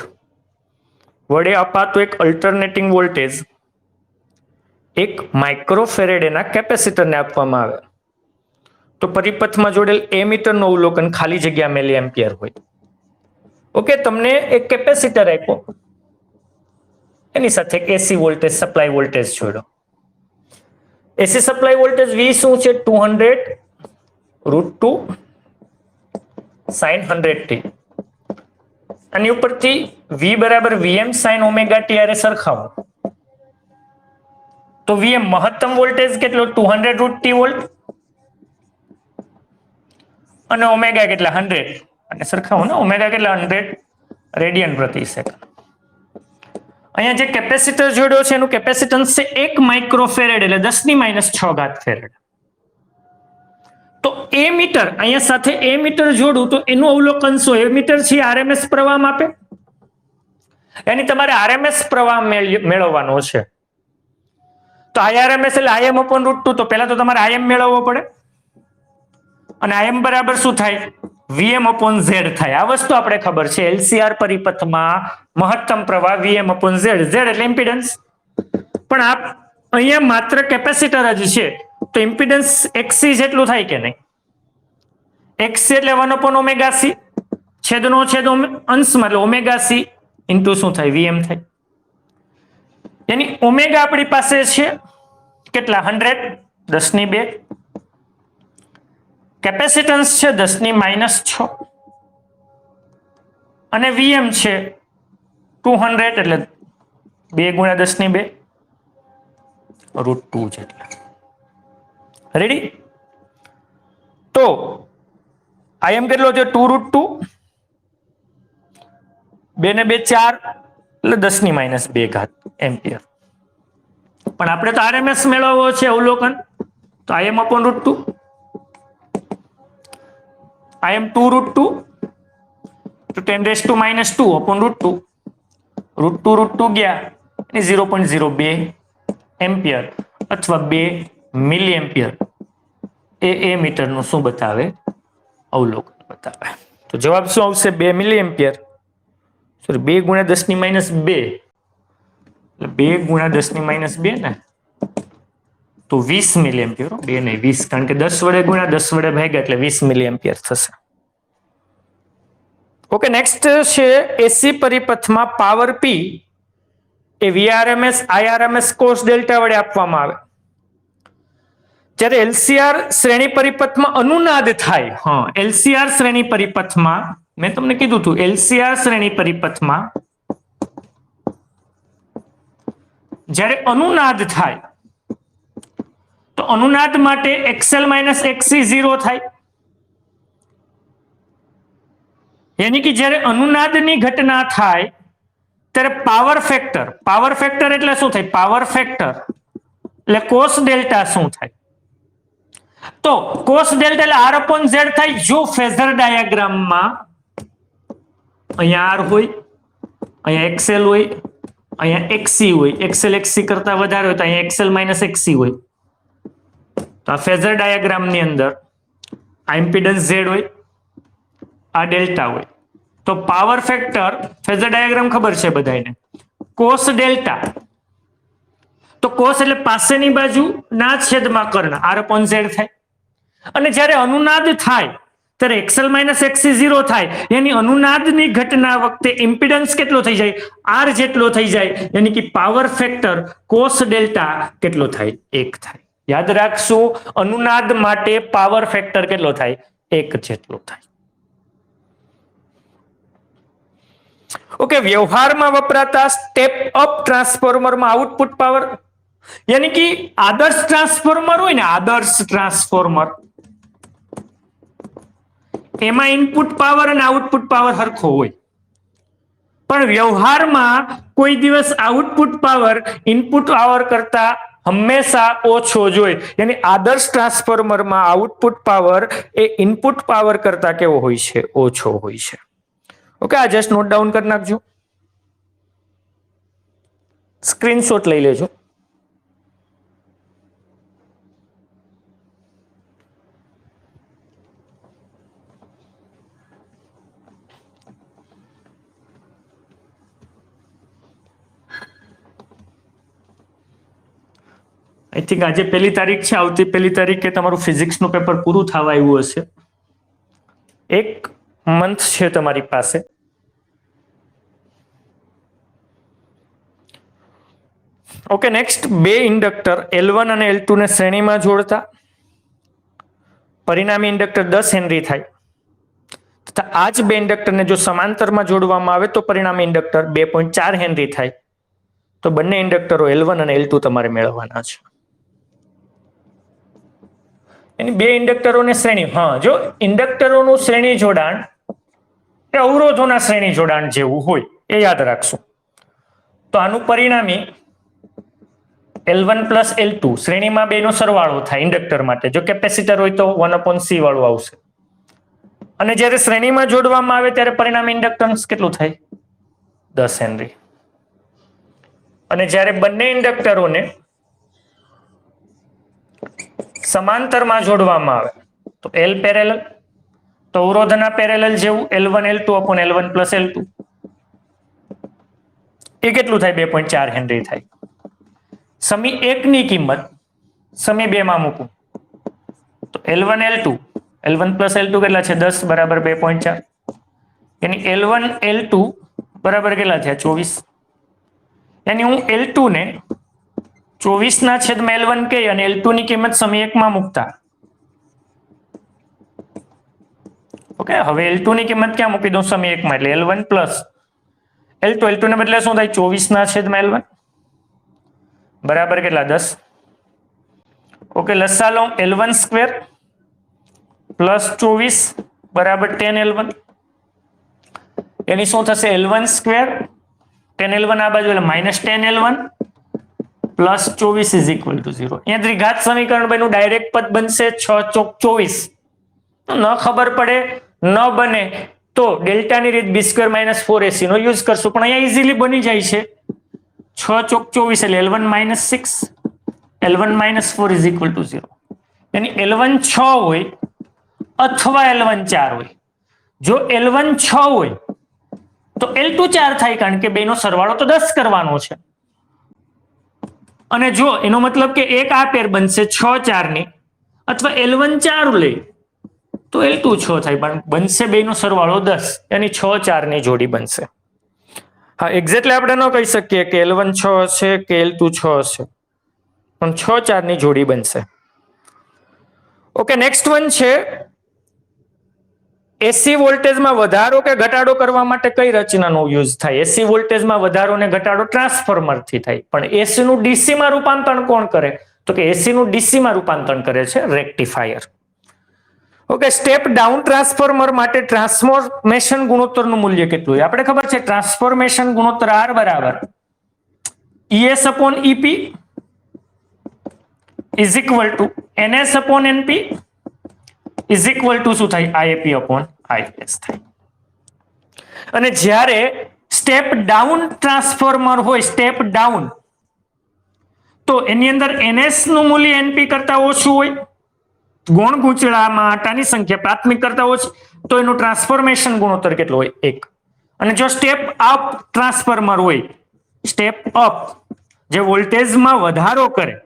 વડે અપાતું એક અલ્ટરનેટિંગ વોલ્ટેજ 1 માઇક્રોફેરેડેના કેપેસિટરને આપવામાં આવે તો પરિપથમાં જોડેલ એમીટરનું અવલોકન ખાલી જગ્યા મિલી એમ્પિયર હોય. ઓકે, તમને એક કેપેસિટર આપ્યો એની સાથે એક એસી વોલ્ટેજ સપ્લાય વોલ્ટેજ જોડો. એસી સપ્લાય વોલ્ટેજ V શું છે? 200√2 sin 100t. આની ઉપરથી V બરાબર Vm sin ઓમેગા t આરે સરખાવો તો Vm મહત્તમ વોલ્ટેજ કેટલો? 200√t વોલ્ટ અને ઓમેગા કેટલા? 100 અને સરખાવો ને ઓમેગા કેટલા? 100 રેડિયન પ્રતિ સેકન્ડ. અહીંયા જે કેપેસિટર જોડ્યો છે એનું કેપેસિટન્સ છે 1 માઇક્રોફેરેડ એટલે 10⁻⁶ ફેરેડ. તો એ મીટર અહીંયા સાથે એ મીટર જોડું તો એનું અવલોકન શું? એ મીટર છે આરએમએસ પ્રવાહ માપે, એની તમારે આરએમએસ પ્રવાહ મેળવવાનો છે. તો આરએમએસ એટલે Im/√2 તો પહેલા તો તમારે Im મેળવવો પડે અને Im બરાબર શું થાય? Vm/Z થાય. આ વસ્તુ આપણે ખબર છે LCR પરિપથમાં મહત્તમ પ્રવાહ Vm/Z, Z એટલે ઇમ્પિડન્સ. પણ આ અહીંયા માત્ર કેપેસિટર જ છે તો ઇમ્પિડન્સ XC જેટલું થાય કે નહીં? XC એટલે 1/ωc છેદનો છેદ અંશમાં એટલે ωc ઇન્ટુ શું થાય? Vm થાય. એની ઓમેગા આપણી પાસે છે કેટલા? 100 10⁻². કેપેસિટન્સ છે 10⁻⁶ અને Vm છે 200 એટલે 2 × 10⁻²√2 જેટલા. રેડી? તો Im કેટલો છે? 2√2 2 ને 2 4 એટલે 10⁻² એમ્પિયર. પણ આપણે તો આરએમએસ મેળવવો છે અવલોકન તો Im/√2 Im 2√2 તો 10⁻²/√2 √2 ગયા એ 0.02 એમ્પિયર અથવા 2 મિલી એમ્પિયર એ મીટરનું શું બતાવે? અવલોકન બતાવે. તો જવાબ શું આવશે? 2 મિલી એમ્પિયર 2 × 10⁻². એટલે 2 × 10⁻² ને તો 20 મિલી એમ્પિયર. 2 નહીં 20 કારણ કે 10 વડે ગુણ્યા 10 વડે ભાગ્યા એટલે 20 મિલી એમ્પિયર થશે. ઓકે, નેક્સ્ટ છે એસી પરિપથમાં પાવર P એ VRMS IRMS cos ડેલ્ટા વડે આપવામાં આવે. જ્યારે LCR શ્રેણી પરિપથમાં અનુનાદ થાય, LCR શ્રેણી પરિપથમાં મેં તમને કીધું હતું એલસીઆર શ્રેણી પરિપથમાં જ્યારે અનુનાદ થાય તો અનુનાદ માટે XL માઇનસ XC 0 થાય, યાની કે જ્યારે અનુનાદની ઘટના થાય ત્યારે પાવર ફેક્ટર એટલે શું થાય? પાવર ફેક્ટર એટલે કોસ ડેલ્ટા શું થાય? તો કોસ ડેલ્ટા એટલે R upon Z થાય. જો ફેઝર ડાયાગ્રામમાં અહીંયા R હોય, અહીંયા XL હોય, અહીંયા XC હોય, XL XC કરતા વધારે હોય તો અહીંયા XL માઇનસ XC હોય. તો આ ફેઝર ડાયાગ્રામની અંદર આ ઇમ્પિડન્સ Z હોય, આ ડેલ્ટા હોય. તો પાવર ફેક્ટર ફેઝર ડાયાગ્રામ ખબર છે બધાને, કોસ ડેલ્ટા. તો કોસ એટલે પાસેની બાજુ ના છેદમાં કર્ણ R upon Z થાય. અને જ્યારે અનુનાદ થાય ત્યારે XL માઇનસ XC 0 થાય, યાની અનુનાદની ઘટના વખતે ઇમ્પિડન્સ કેટલો થઈ જાય? R જેટલો થઈ જાય, યાની કે પાવર ફેક્ટર કોસ ડેલ્ટા કેટલો થાય? 1 થાય. યાદ રાખશું, અનુનાદ માટે પાવર ફેક્ટર કેટલો થાય? 1 જેટલો થાય. ઓકે, વ્યવહારમાં વપરાતા સ્ટેપ અપ ટ્રાન્સફોર્મરમાં આઉટપુટ પાવર, યાની કે આદર્શ ટ્રાન્સફોર્મર હોય ને, આદર્શ ટ્રાન્સફોર્મર, એમાં ઇનપુટ પાવર અને આઉટપુટ પાવર સરખો હોય. પણ વ્યવહારમાં કોઈ દિવસ આઉટપુટ પાવર ઇનપુટ પાવર કરતા હંમેશા ઓછો જોઈએ. યાની આદર્શ ટ્રાન્સફોર્મરમાં આઉટપુટ પાવર એ ઇનપુટ પાવર કરતા કેવો હોય છે? ઓછો હોય છે. ઓકે, આ જસ્ટ નોટ ડાઉન કરી નાખજો, સ્ક્રીનશોટ લઈ લેજો. આઈ થિંક આજે 1 તારીખ છે, આવતી 1 તારીખે તમારું ફિઝિક્સનું પેપર પૂરું થવા આવ્યું હશે. 1 મંથ છે તમારી પાસે. ઓકે, નેક્સ્ટ, 2 ઇન્ડક્ટર L1 અને L2 ને શ્રેણીમાં જોડતા પરિણામી ઇન્ડક્ટર 10 હેનરી થાય. તથા આ જ 2 ઇન્ડક્ટરને જો સમાંતરમાં જોડવામાં આવે તો પરિણામી ઇન્ડક્ટર 2.4 હેનરી થાય. તો બંને ઇન્ડક્ટરો L1 અને L2 તમારે મેળવવાના છે. એની 2 ઇન્ડક્ટરોને શ્રેણી, હા, જો ઇન્ડક્ટરોનું શ્રેણી જોડાણ એ અવરોધોના શ્રેણી જોડાણ જેવું હોય, એ યાદ રાખશું. તો આનું પરિણામી L1 પ્લસ L2 શ્રેણીમાં 2 નો સરવાળો થાય ઇન્ડક્ટર માટે. જો કેપેસિટર હોય તો 1/C વાળું આવશે. અને જ્યારે શ્રેણીમાં જોડવામાં આવે ત્યારે પરિણામી ઇન્ડક્ટન્સ કેટલું થાય? 10 હેનરી. અને જ્યારે બંને ઇન્ડક્ટરોને સમાંતરમાં જોડવામાં આવે તો L પેરેલલ, તો અવરોધના પેરેલલ જેવું L1 L2 upon L1 plus L2 એ કેટલું થાય? 2.4 હેનરી થાય. સમી 1 ની કિંમત સમી 2 માં મૂકું તો L1 plus L2 કેટલા છે? 10 બરાબર 2.4. યાની L1 L2 બરાબર કેટલા થયા? 24. યાની હું L2 ને 24 ના છેદમાં L1 કહી અને L2 ની કિંમત સમી 1 માં મૂકતા. ઓકે, હવે L2 ની કિંમત ક્યાં મૂકી દઉં? સમી 1 માં. એટલે L1 પ્લસ L2 ને બદલે શું થાય? 24 ના છેદમાં L1 બરાબર કેટલા? 10. ઓકે, લસા લો, L1 સ્ક્વેર પ્લસ 24 બરાબર 10 L1. એની શું થશે? L1 સ્ક્વેર 10 L1 આ બાજુ એટલે minus 10 L1 plus 24 is equal to 0. અહીંયા દ્વિઘાત સમીકરણ બન્યું, ડાયરેક્ટ પદ બનશે 6 ચોક 24. ન ખબર પડે, ન બને તો ડેલ્ટાની રીત b² માઇનસ 4ac નો યુઝ કરશું. પણ અહીંયા ઇઝીલી બની જાય છે. 6 ચોક 24 એટલે L1 minus 6, L1 minus 4 is equal to 0. યાની L1 6 હોય અથવા L1 4 હોય. જો L1 6 હોય તો L2 4 થાય, કારણ કે બેનો સરવાળો તો 10 કરવાનો છે. અને જો એનો મતલબ કે એક આ પેર બનશે 6 4 ની, અથવા L1 4 લે તો L2 6 થાય, પણ બનશે બેનો સરવાળો 10, યાની 6 4 ની જોડી બનશે. હા, એક્ઝેક્ટલી આપણે ન કહી શકીએ કે L1 6 હશે કે L2 6 હશે, પણ 6 4 ની જોડી બનશે. ઓકે, નેક્સ્ટ વન છે એસી વોલ્ટેજમાં વધારો કે ઘટાડો કરવા માટે કઈ રચનાનો યુઝ થાય? એસી વોલ્ટેજમાં વધારો ને ઘટાડો ટ્રાન્સફોર્મરથી થાય, પણ એસી નું ડીસી માં રૂપાંતરણ કોણ કરે? તો કે એસી નું ડીસી માં રૂપાંતરણ કરે છે rectifier. Okay, step down transformer માટે ટ્રાન્સફોર્મેશન ગુણોત્તરનું મૂલ્ય કેટલું હોય? આપણે ખબર છે ટ્રાન્સફોર્મેશન ગુણોત્તર R બરાબર ES upon EP is equal to NS upon NP is equal to શું થાય? IAP upon IS થાય. અને જ્યારે સ્ટેપ ડાઉન ટ્રાન્સફોર્મર હોય, સ્ટેપ ડાઉન, તો એની અંદર NS નું મૂલ્ય NP કરતા ઓછું હોય, ગુણ ગૂંચળામાં આટાની સંખ્યા પ્રાથમિક કરતા ઓછી, તો એનું ટ્રાન્સફોર્મેશન ગુણોત્તર કેટલો હોય? 1. અને જો સ્ટેપ અપ ટ્રાન્સફોર્મર હોય, સ્ટેપ અપ, જે વોલ્ટેજમાં વધારો કરે,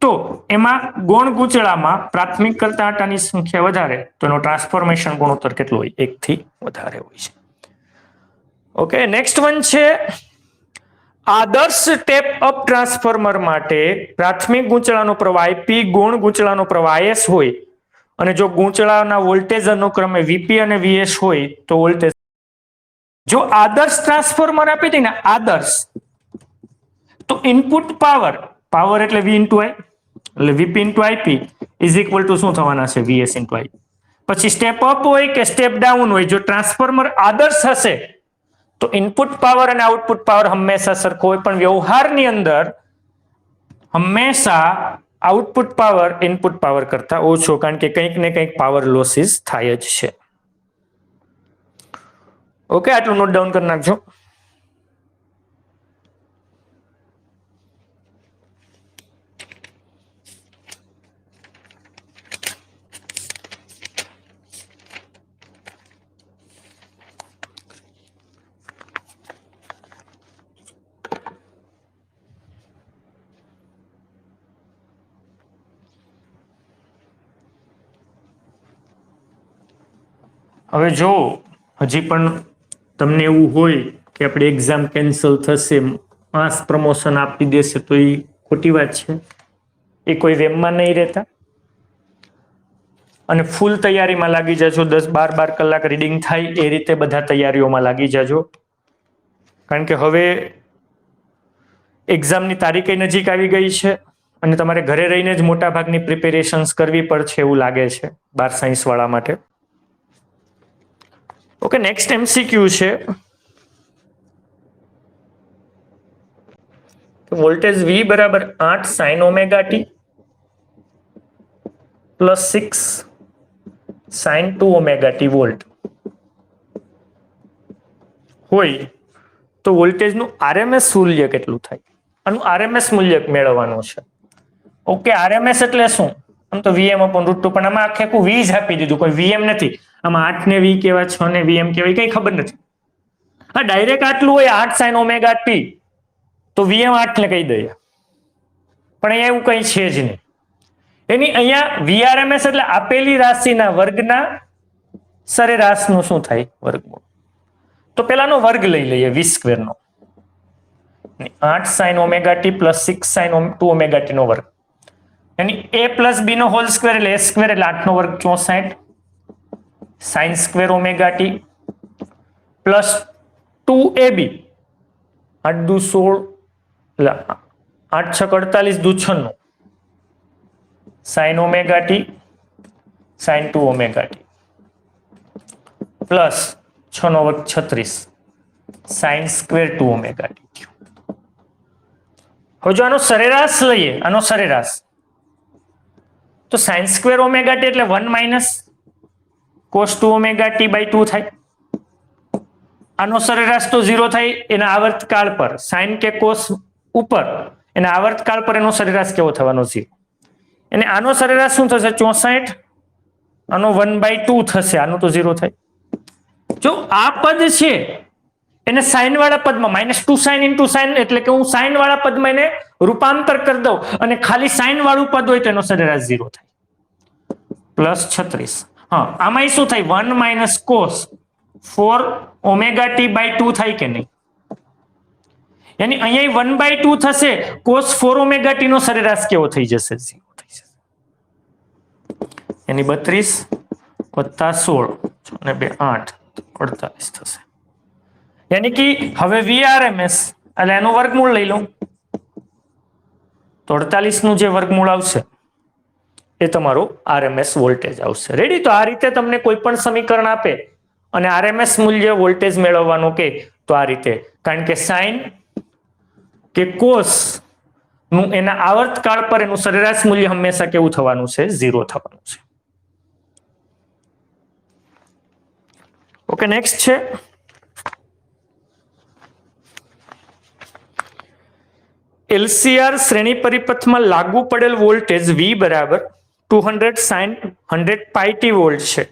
તો એમાં ગુણ ગૂંચળામાં પ્રાથમિક કરતા આટાની સંખ્યા વધારે, તો એનો ટ્રાન્સફોર્મેશન ગુણોત્તર કેટલો હોય? 1 થી વધારે હોય છે. ઓકે, નેક્સ્ટ વન છે આદર્શ સ્ટેપ અપ ટ્રાન્સફોર્મર માટે પ્રાથમિક ગૂંચળાનો પ્રવાહ P ગુણ ગૂંચળાનો પ્રવાહ S હોય, અને જો ગૂંચળાના વોલ્ટેજ અનુક્રમે VP અને VS હોય તો વોલ્ટેજ, જો આદર્શ ટ્રાન્સફોર્મર આપી દે ને આદર્શ, તો ઇનપુટ પાવર, પાવર એટલે V ઇન્ટુ I, એટલે VP into IP is equal to શું થવાના છે? VS into I. પછી સ્ટેપ અપ હોય કે સ્ટેપ ડાઉન હોય, જો ટ્રાન્સફોર્મર આદર્શ હશે તો ઇનપુટ પાવર અને આઉટપુટ પાવર હંમેશા સરખો હોય, પણ વ્યવહારની અંદર હંમેશા આઉટપુટ પાવર ઇનપુટ પાવર કરતા ઓછો, કારણ કે કંઈક ને કંઈક પાવર લોસીસ થાય જ છે. ઓકે, આટલું નોટ ડાઉન કરી નાખજો. હવે જો હજી પણ તમને એવું હોય કે આપણી એક્ઝામ કેન્સલ થશે, માસ પ્રમોશન આપી દેશે, તો એ ખોટી વાત છે. એ કોઈ વેમમાં નહીં રહેતા, અને ફૂલ તૈયારીમાં લાગી જાજો. 10-12 કલાક રીડિંગ થાય એ રીતે બધા તૈયારીઓમાં લાગી જાજો, કારણ કે હવે એક્ઝામની તારીખ નજીક આવી ગઈ છે અને તમારે ઘરે રહીને જ મોટા ભાગની પ્રિપેરેશન્સ કરવી પડશે એવું લાગે છે 12 સાયન્સ વાળા માટે. ઓકે, નેક્સ્ટ MCQ છે વોલ્ટેજ V બરાબર 8 sin omega t plus 6 sin 2 omega t volt હોય તો વોલ્ટેજનું RMS મૂલ્ય કેટલું થાય? આનું RMS મૂલ્ય મેળવવાનું છે. ઓકે, RMS એટલે શું? આમ તો VM upon √2, પણ આમાં આખું V જ આપી દીધું, કોઈ VM નથી. આમાં 8 ને V કેવા, 6 ને VM કેવાય, કઈ ખબર નથી. હા, ડાયરેક્ટ આટલું હોય 8 sin ઓમેગા t, તો VM 8 ને કહી દઈએ, પણ અહીંયા એવું કઈ છે જ નહીં. એની અહીંયા VRMS એટલે આપેલી રાશિના વર્ગના સરેરાશનું શું થાય? વર્ગમૂળ. તો પેલાનો વર્ગ લઈ લઈએ, V² નો. 8 sin omega t plus 6 sin 2 omega t નો વર્ગ, એની A પ્લસ B નો હોલ સ્ક્વેર એટલે A² એટલે 8 નો વર્ગ 64 sin² omega t plus 2AB 8 દુ 16 એટલે 8 6 48 દુ 96 sin omega t sin 2 omega t plus 6 નો વર્ગ 36 sin² 2 ઓમેગા t. હવે જો આનો સરેરાશ લઈએ, આનો સરેરાશ, તો sin² ઓમેગા t એટલે 1 minus cos 2 omega t by 2 થાય. આનો સરેરાશ તો 0 થાય એના આવર્તકાળ પર, sin કે cos ઉપર એના આવર્તકાળ પર એનો સરેરાશ કેવો થવાનો? 0. અને આનો સરેરાશ શું થશે? 64, આનો 1/2 થશે, આનું તો 0 થાય. જો આ પદ છે એને સાઇન વાળા પદમાં -2 sin into sin, એટલે કે હું સાઇન વાળા પદમાં એને રૂપાંતર કરી દઉં અને ખાલી સાઇન વાળું પદ હોય તો એનો સરેરાશ 0 થાય, પ્લસ 36. હા, આમાં શું થાય? 1 minus cos 4 omega t by 2 થાય કે નહીં? યાની અહીંયા 1/2 થશે, cos 4 ઓમેગા t નો સરેરાશ કેવો થઈ જશે? 0 થઈ જશે. એની 32 વત્તા 16 અને 2 8 48 થશે. યાની કે હવે VRMS એટલે એનું વર્ગમૂળ લઈ લઉં તો 48 નું જે વર્ગમૂળ આવશે એ તમારું RMS વોલ્ટેજ આવશે. રેડી? તો આ રીતે તમને કોઈ પણ સમીકરણ આપે અને RMS મૂલ્ય વોલ્ટેજ મેળવવાનું કે તો આ રીતે, કારણ કે સાઇન કે કોસ નું એના આવર્તકાળ પર એનું સરેરાશ મૂલ્ય હંમેશા કેવું થવાનું છે? 0 થવાનું છે. ઓકે, નેક્સ્ટ છે LCR શ્રેણી પરિપથમાં લાગુ પડેલ વોલ્ટેજ V બરાબર 200 sin 100 pi t વોલ્ટ છે.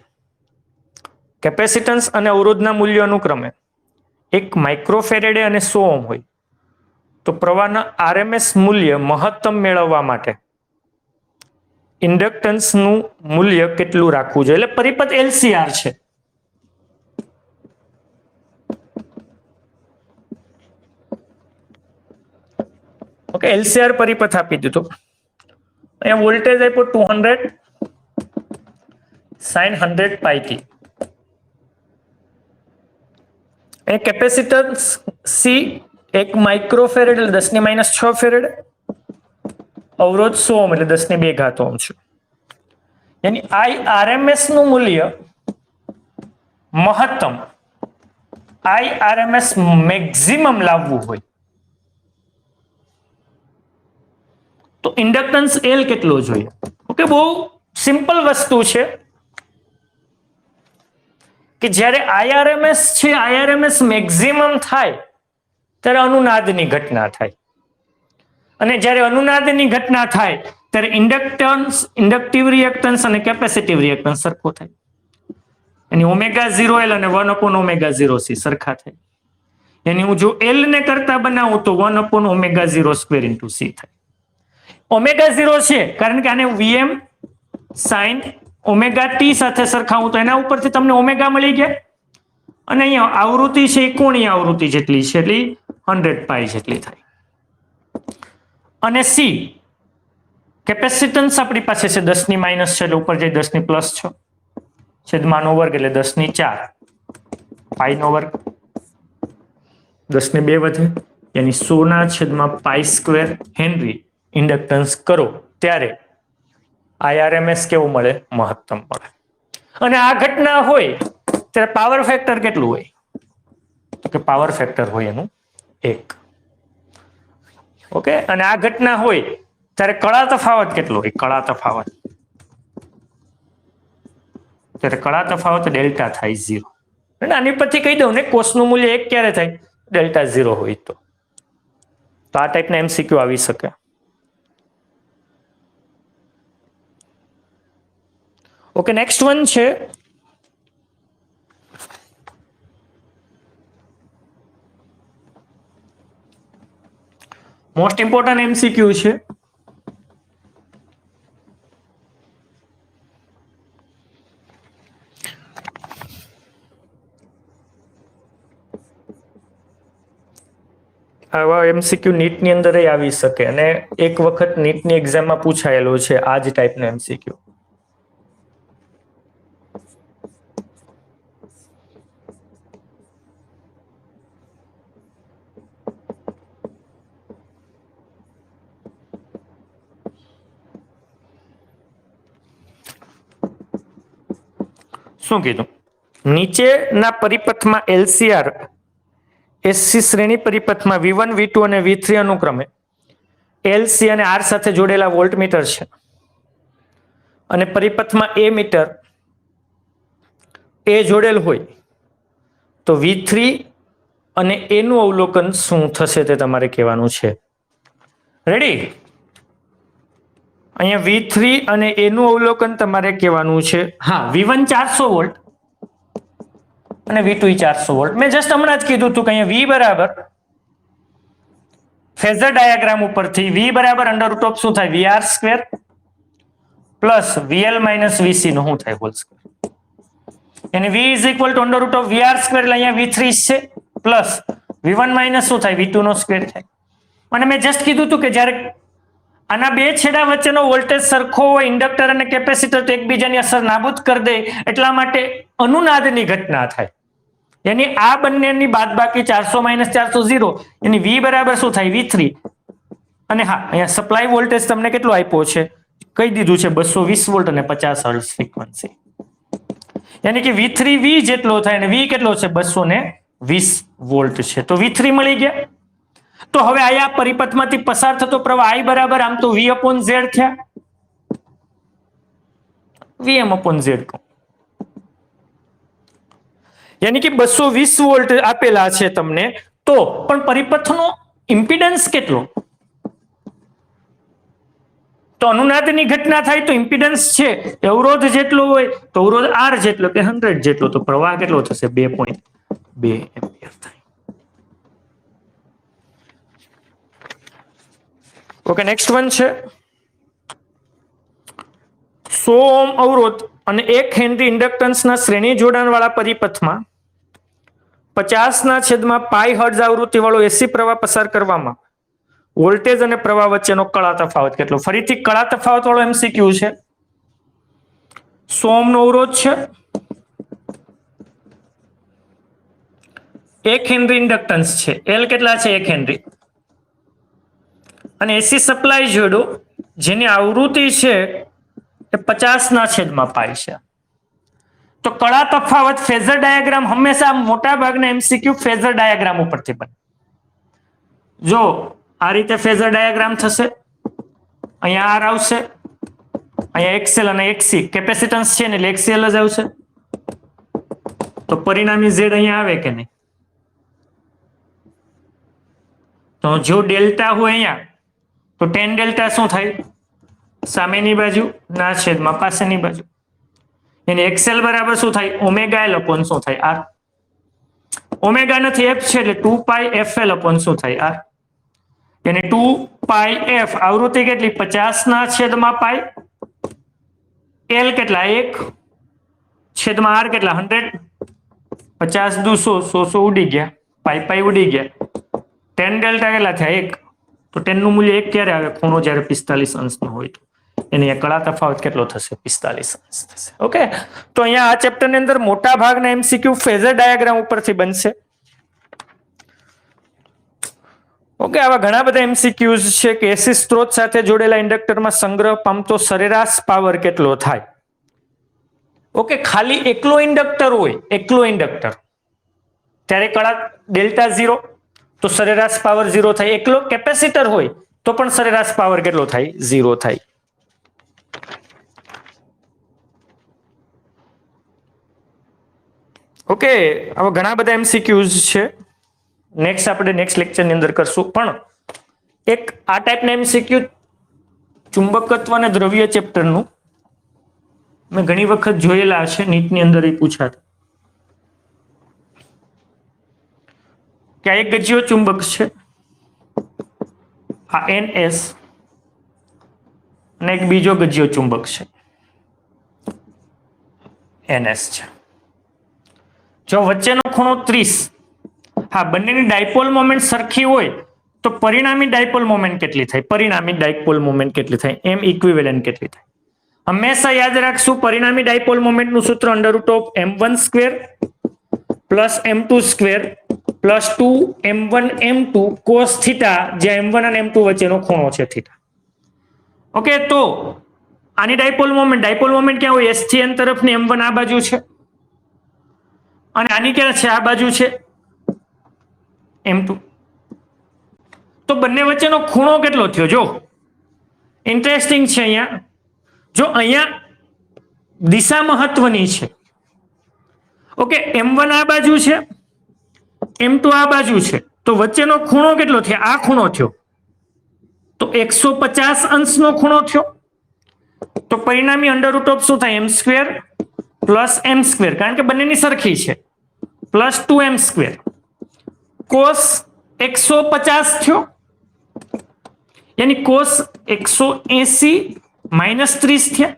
કેપેસિટન્સ અને અવરોધના મૂલ્યો અનુક્રમે 1 માઇક્રોફેરેડે અને 100 ઓહ્મ હોય તો પ્રવાહના RMS મૂલ્ય મહત્તમ મેળવવા માટે ઇન્ડક્ટન્સનું મૂલ્ય કેટલું રાખવું જોઈએ? એટલે પરિપથ LCR છે. ઓકે, LCR પરિપથ આપી દીધો. અહીંયા વોલ્ટેજ આપ્યો 200 sin 100 pi t. એ કેપેસિટન્સ C 1 માઇક્રોફેરેડ એટલે 10⁻6 ફેરેડ, અવરોધ 100 ઓહ્મ એટલે 10⁻2 ઓહ્મ છે. યાની IRMS નું મૂલ્ય મહત્તમ, IRMS મેક્સિમમ લાવવું હોય તો ઇન્ડક્ટન્સ L કેટલો જોઈએ? ઓકે, બહુ સિમ્પલ વસ્તુ છે કે જ્યારે IRMS છે, IRMS મેક્સિમમ થાય ત્યારે અનુનાદની ઘટના થાય, અને જ્યારે અનુનાદની ઘટના થાય ત્યારે ઇન્ડક્ટન્સ, ઇન્ડક્ટિવ રિએક્ટન્સ અને કેપેસિટિવ રિએક્ટન્સ સરખો થાય. એની ω0L અને 1/ω0C સરખા થાય. એની હું જો L ને કરતા બનાવું તો 1/ω02 × C થાય. ω0 છે કારણ કે આને Vm sin ωt સાથે સરખાવું તો એના ઉપરથી તમને ઓમેગા મળી ગયા, અને અહીંયા આવૃત્તિ છે એ કોણીય આવૃત્તિ જેટલી છે એટલે 100 પાઈ જેટલી થાય. અને C કેપેસિટન્સ આપણી પાસે છે 10 ની માઇનસ છે એટલે ઉપર જઈ 10 ની પ્લસ 6 છેદમાં નો વર્ગ એટલે 10 ની 4 પાઈ નો વર્ગ 10 ને 2 વધે યાની 100 ના છેદમાં પાઈ સ્ક્વેર હેનરી ઇન્ડક્ટન્સ કરો ત્યારે IRMS કેવું મળે? મહત્તમ મળે. અને આ ઘટના હોય ત્યારે પાવર ફેક્ટર કેટલું હોય? તો કે પાવર ફેક્ટર હોય એનું 1. ઓકે, અને આ ઘટના હોય ત્યારે કળા તફાવત કેટલો હોય? કળા તફાવત, ત્યારે કળા તફાવત ડેલ્ટા થાય 0. અને આની પરથી કહી દઉં ને, કોસનું મૂલ્ય 1 ક્યારે થાય? ડેલ્ટા 0 હોય તો આ ટાઈપના MCQ આવી શકે. ઓકે, નેક્સ્ટ વન છે મોસ્ટ ઇમ્પોર્ટન્ટ MCQ છે. આવા MCQ નીટની અંદર આવી શકે, અને એક વખત નીટની એક્ઝામમાં પૂછાયેલો છે આ જ ટાઈપનો MCQ. શું કીધું? નીચેના પરિપથમાં LCR SC શ્રેણી પરિપથમાં V1 V2 અને V3 અનુક્રમે LC અને R સાથે જોડેલા વોલ્ટમીટર છે, અને પરિપથમાં A મીટર એ જોડેલ હોય તો V3 અને A નું અવલોકન શું થશે તે તમારે કહેવાનું છે. રેડી? અહીંયા V3 અને A નું અવલોકન તમારે કહેવાનું છે. હા, V1 400 વોલ્ટ અને V2 400 વોલ્ટ. મેં જસ્ટ હમણાં જ કીધું હતું કે અહીંયા V બરાબર ફેઝર ડાયાગ્રામ ઉપરથી V બરાબર √ શું થાય? VR square plus VL minus VC નો શું થાય? Hall square. અને V is equal to √ VR square એટલે અહીંયા V3 છે પ્લસ V1 માઇનસ શું થાય? V2 નો સ્ક્વેર થાય. અને મેં જસ્ટ કીધું હતું કે જ્યારે આના બે છેડા વચ્ચેનો વોલ્ટેજ સરખો હોય, ઇન્ડક્ટર અને કેપેસિટર તો એકબીજાની અસર નાબૂદ કરી દે, એટલા માટે અનુનાદની ઘટના થાય. यानी आ બંનેની બાદબાકી 400 - 400 0, यानी V બરાબર શું થાય V3. અને હા, અહીંયા સપ્લાય વોલ્ટેજ તમને કેટલો આપ્યો છે, કહી દીધું છે 220 વોલ્ટ અને 50 હર્ટ્ઝ ફ્રીક્વન્સી. यानी કે V3 V જેટલો થાય અને V કેટલો છે 220 વોલ્ટ છે, તો V3 મળી ગયા. તો હવે આયા પરિપથમાંથી પસાર થતો પ્રવાહ I બરાબર આમ તો V/Z થયા, Vm/Z કહું. यानी कि 220 વોલ્ટ આપેલા છે તમને, તો પણ પરિપથનો ઇમ્પિડન્સ કેટલો? તો અનુનાદની ઘટના થાય તો ઇમ્પિડન્સ છે અવરોધ જેટલો હોય તો અવરોધ R જેટલો કે 100 જેટલો, તો પ્રવાહ કેટલો થશે 2.2 એમ્પિયર થાય. ઓકે, નેક્સ્ટ વન છે 100 ઓહ્મ અવરોધ અને 1 હેનરી ઇન્ડક્ટન્સના શ્રેણી જોડાણ વાળા પરિપથમાં 50/π હર્ટ્ઝ આવૃત્તિ વાળો એસી પ્રવાહ પસાર કરવામાં વોલ્ટેજ અને પ્રવાહ વચ્ચેનો કળા તફાવત કેટલો? ફરીથી કળા તફાવત વાળો એમસીક્યુ છે. 100 ઓહ્મનો અવરોધ છે, 1 હેનરી ઇન્ડક્ટન્સ છે, એલ કેટલા છે 1 હેનરી, અને એસી સપ્લાય જોડો જેની આવૃત્તિ છે એ 50/π છે. તો કળા તફાવત ફેઝર ડાયાગ્રામ હંમેશા મોટા ભાગના એમસીક્યુ ફેઝર ડાયાગ્રામ ઉપરથી બને. જો આ રીતે ફેઝર ડાયાગ્રામ થશે, અહીંયા આર આવશે, અહીંયા એક્સએલ અને એક્સી કેપેસિટન્સ છે ને એટલે એક્સએલ જ આવશે, તો પરિણામી ઝેડ અહીંયા આવે કે નહીં? તો જો ડેલ્ટા હોય અહીંયા તો ટેન ડેલ્ટા શું થાય? સામેની બાજુ ના છેદમાં પાસેની બાજુ. એની એક્સએલ બરાબર શું થાય? ઓમેગા એલ અપોન શું થાય? આર. ઓમેગા નથી એફ છે એટલે 2π FL અપોન શું થાય? આર. यानी 2πf आवृत्ति કેટલી 50/π, L કેટલા 1 છેદમાં R કેટલા 100, 50 દુ 100, 100 ઉડી ગયા, પાઈ ઉડી ગયા, 10 ડેલ્ટા કેટલા થયા 1, તો 10 નું મૂલ્ય 1 ક્યારે આવે? ખૂણો જ્યારે 45 અંશનો હોય તો એની કળા તફાવત કેટલો થશે? 45 અંશ થશે. ઓકે, તો અહીંયા આ ચેપ્ટરની અંદર મોટા ભાગના એમસીક્યુ ફેઝર ડાયાગ્રામ ઉપરથી બનશે. ઓકે, આવા ઘણા બધા એમસીક્યુઝ છે કે એસી સ્ત્રોત સાથે જોડેલા ઇન્ડક્ટરમાં સંગ્રહ પામતો સરેરાશ પાવર કેટલો થાય? ઓકે, ખાલી એકલો ઇન્ડક્ટર હોય, એકલો ઇન્ડક્ટર, ત્યારે કળા ડેલ્ટા 0, તો સરેરાશ પાવર 0 થાય. એકલો કેપેસિટર હોય તો પણ સરેરાશ પાવર કેટલો થાય? 0 થાય. ઓકે, આવા ઘણા બધા એમસીક્યુઝ છે, નેક્સ્ટ આપણે નેક્સ્ટ લેક્ચરની અંદર કરશું. પણ એક આ ટાઈપના એમસીક્યુ ચુંબકત્વ અને દ્રવ્ય ચેપ્ટરનું મેં ઘણી વખત જોયેલા છે, નીટની અંદર એ પૂછાતા કે આ એક ગજ્યો ચુંબક છે, આ NS, અને એક બીજો ગજ્યો ચુંબક છે NS છે. જો વચ્ચેનો ખૂણો 30, હા, બંનેની ડાયપોલ મોમેન્ટ સરખી હોય તો પરિણામી ડાયપોલ મોમેન્ટ કેટલી થાય? પરિણામી ડાયપોલ મોમેન્ટ કેટલી થાય? એમ ઇક્વિવેલન્ટ કેટલી થાય? હંમેશા યાદ રાખશું, પરિણામી ડાયપોલ મોમેન્ટનું સૂત્ર √m1² plus m2² plus 2m1 m2 cos theta, જ્યાં m1 અને m2 વચ્ચેનો ખૂણો છે થીટા. ઓકે, તો આની ડાયપોલ મોમેન્ટ ક્યાં હોય? S થી n તરફની m1 આ બાજુ છે અને આની ક્યાં છે? આ બાજુ છે m2. તો બંને વચ્ચેનો ખૂણો કેટલો થયો? જો ઇન્ટરેસ્ટિંગ છે, અહીંયા જો અહીંયા દિશા મહત્વની છે. ઓકે, m1 આ બાજુ છે, m2 આ બાજુ છે, તો વચ્ચેનો ખૂણો કેટલો થયો? આ ખૂણો થયો, તો 150 અંશનો ખૂણો થયો. તો પરિણામી √ શું થાય? m² પ્લસ m², કારણ કે બંનેની સરખી છે, પ્લસ 2m² cos 150 થયો, यानी cos 180 - 30 થયા,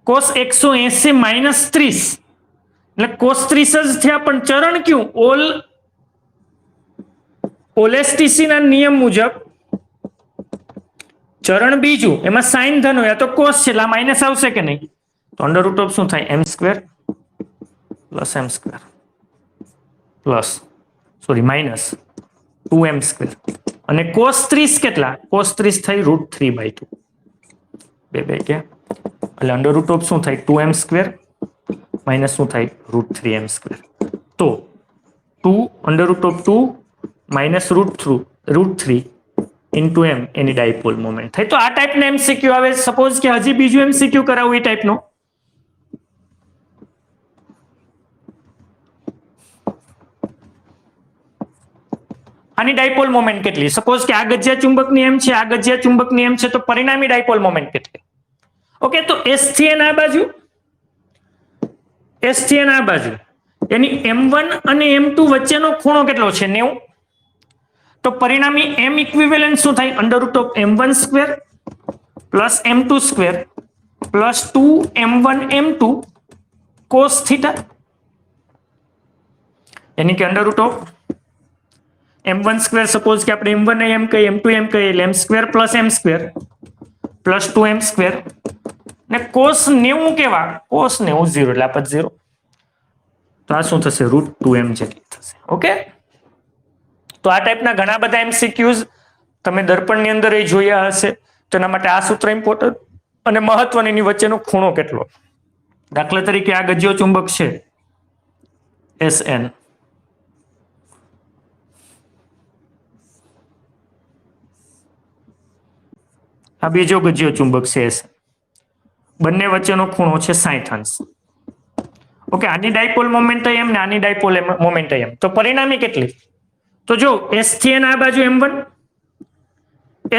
cos 180 - 30 એટલે cos 30 જ થયા. પણ ચરણ ક્યું? ઓલેસ્ટીસી ના નિયમ મુજબ ચરણ બીજું એમાં સાઇન ધન હોય તો કોસ છે એટલે માઇનસ આવશે કે નહીં, તો અંડર રૂટ ઓફ શું થાય m square plus m square plus sorry minus 2m square અને કોસ 30 કેટલા, કોસ 30 થઈ √3/2 બે કે એટલે અંડર રૂટ ઓફ શું થાય 2m સ્ક્વેર માઇનસ શું થાય √3m સ્ક્વેર, તો 2 under root of 2 minus √3 into m any dipole moment થાય. તો આ ટાઈપના એમસીક્યુ આવે. સપોઝ કે હજી બીજું એમસીક્યુ કરાવું એ ટાઈપનો, આની ડાયપોલ મોમેન્ટ કેટલી, સપોઝ કે આ ગજિયા ચુંબકની એમ છે, આ ગજિયા ચુંબકની એમ છે, તો પરિણામી ડાયપોલ મોમેન્ટ કેટલી. ઓકે, તો S થી N આ બાજુ, S થી N આ બાજુ, એની M1 અને M2 વચ્ચેનો ખૂણો કેટલો છે 90, તો પરિણામી M ઇક્વિવેલન્ટ શું થાય under root of M1 square plus M2 square plus 2M1 M2 cos theta, यानी कि under root of m1 square suppose कि આપણે m1 ને m કહીએ m2 m કહીએ એટલે m square plus m square plus 2m square ને cos 90 કેવા cos 90 0 એટલે આપત 0, તો આ શું થશે √2m જેટલી થશે. ઓકે, તો આ ટાઈપના ઘણા બધા એમસીક્યુઝ તમે દર્પણની અંદર એ જોયા હશે. તેના માટે આ સૂત્ર ઇમ્પોર્ટન્ટ અને મહત્વની એની વચ્ચેનો ખૂણો કેટલો. દાખલા તરીકે આ ગજ્યો ચુંબક છે SN, આ બીજો ગજ્યો ચુંબક છે S, બંને વચ્ચેનો ખૂણો છે 60 અંશ. ઓકે, આની ડાયપોલ મોમેન્ટ m ને આની ડાયપોલ મોમેન્ટ m, તો પરિણામી કેટલી, તો જો S થી N આ બાજુ m1,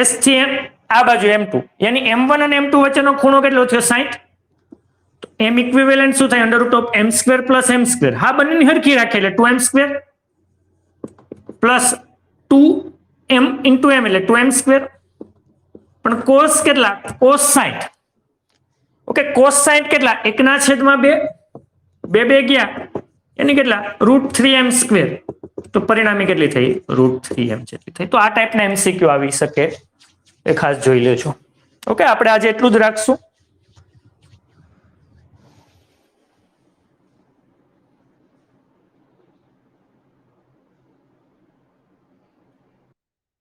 S થી N આ બાજુ m2, यानी m1 અને m2 વચ્ચેનો ખૂણો કેટલો થયો 60, તો m ઇક્વિવેલન્ટ શું થાય under root of m square plus m square, હા બંનેની હરખી રાખે એટલે 2m square plus 2m into m એટલે 2m સ્ક્વેર, પણ કોસ કેટલા કોસ 60. ઓકે, કોસ 60 કેટલા 1/2, 2 ગયા એની કેટલા √3m સ્ક્વેર, તો પરિણામી કેટલી થઈ √3m જેટલી થઈ. તો આ ટાઈપના એમસીક્યુ આવી શકે, એ ખાસ જોઈ લેજો. ઓકે, આપણે આજે એટલું જ રાખશું.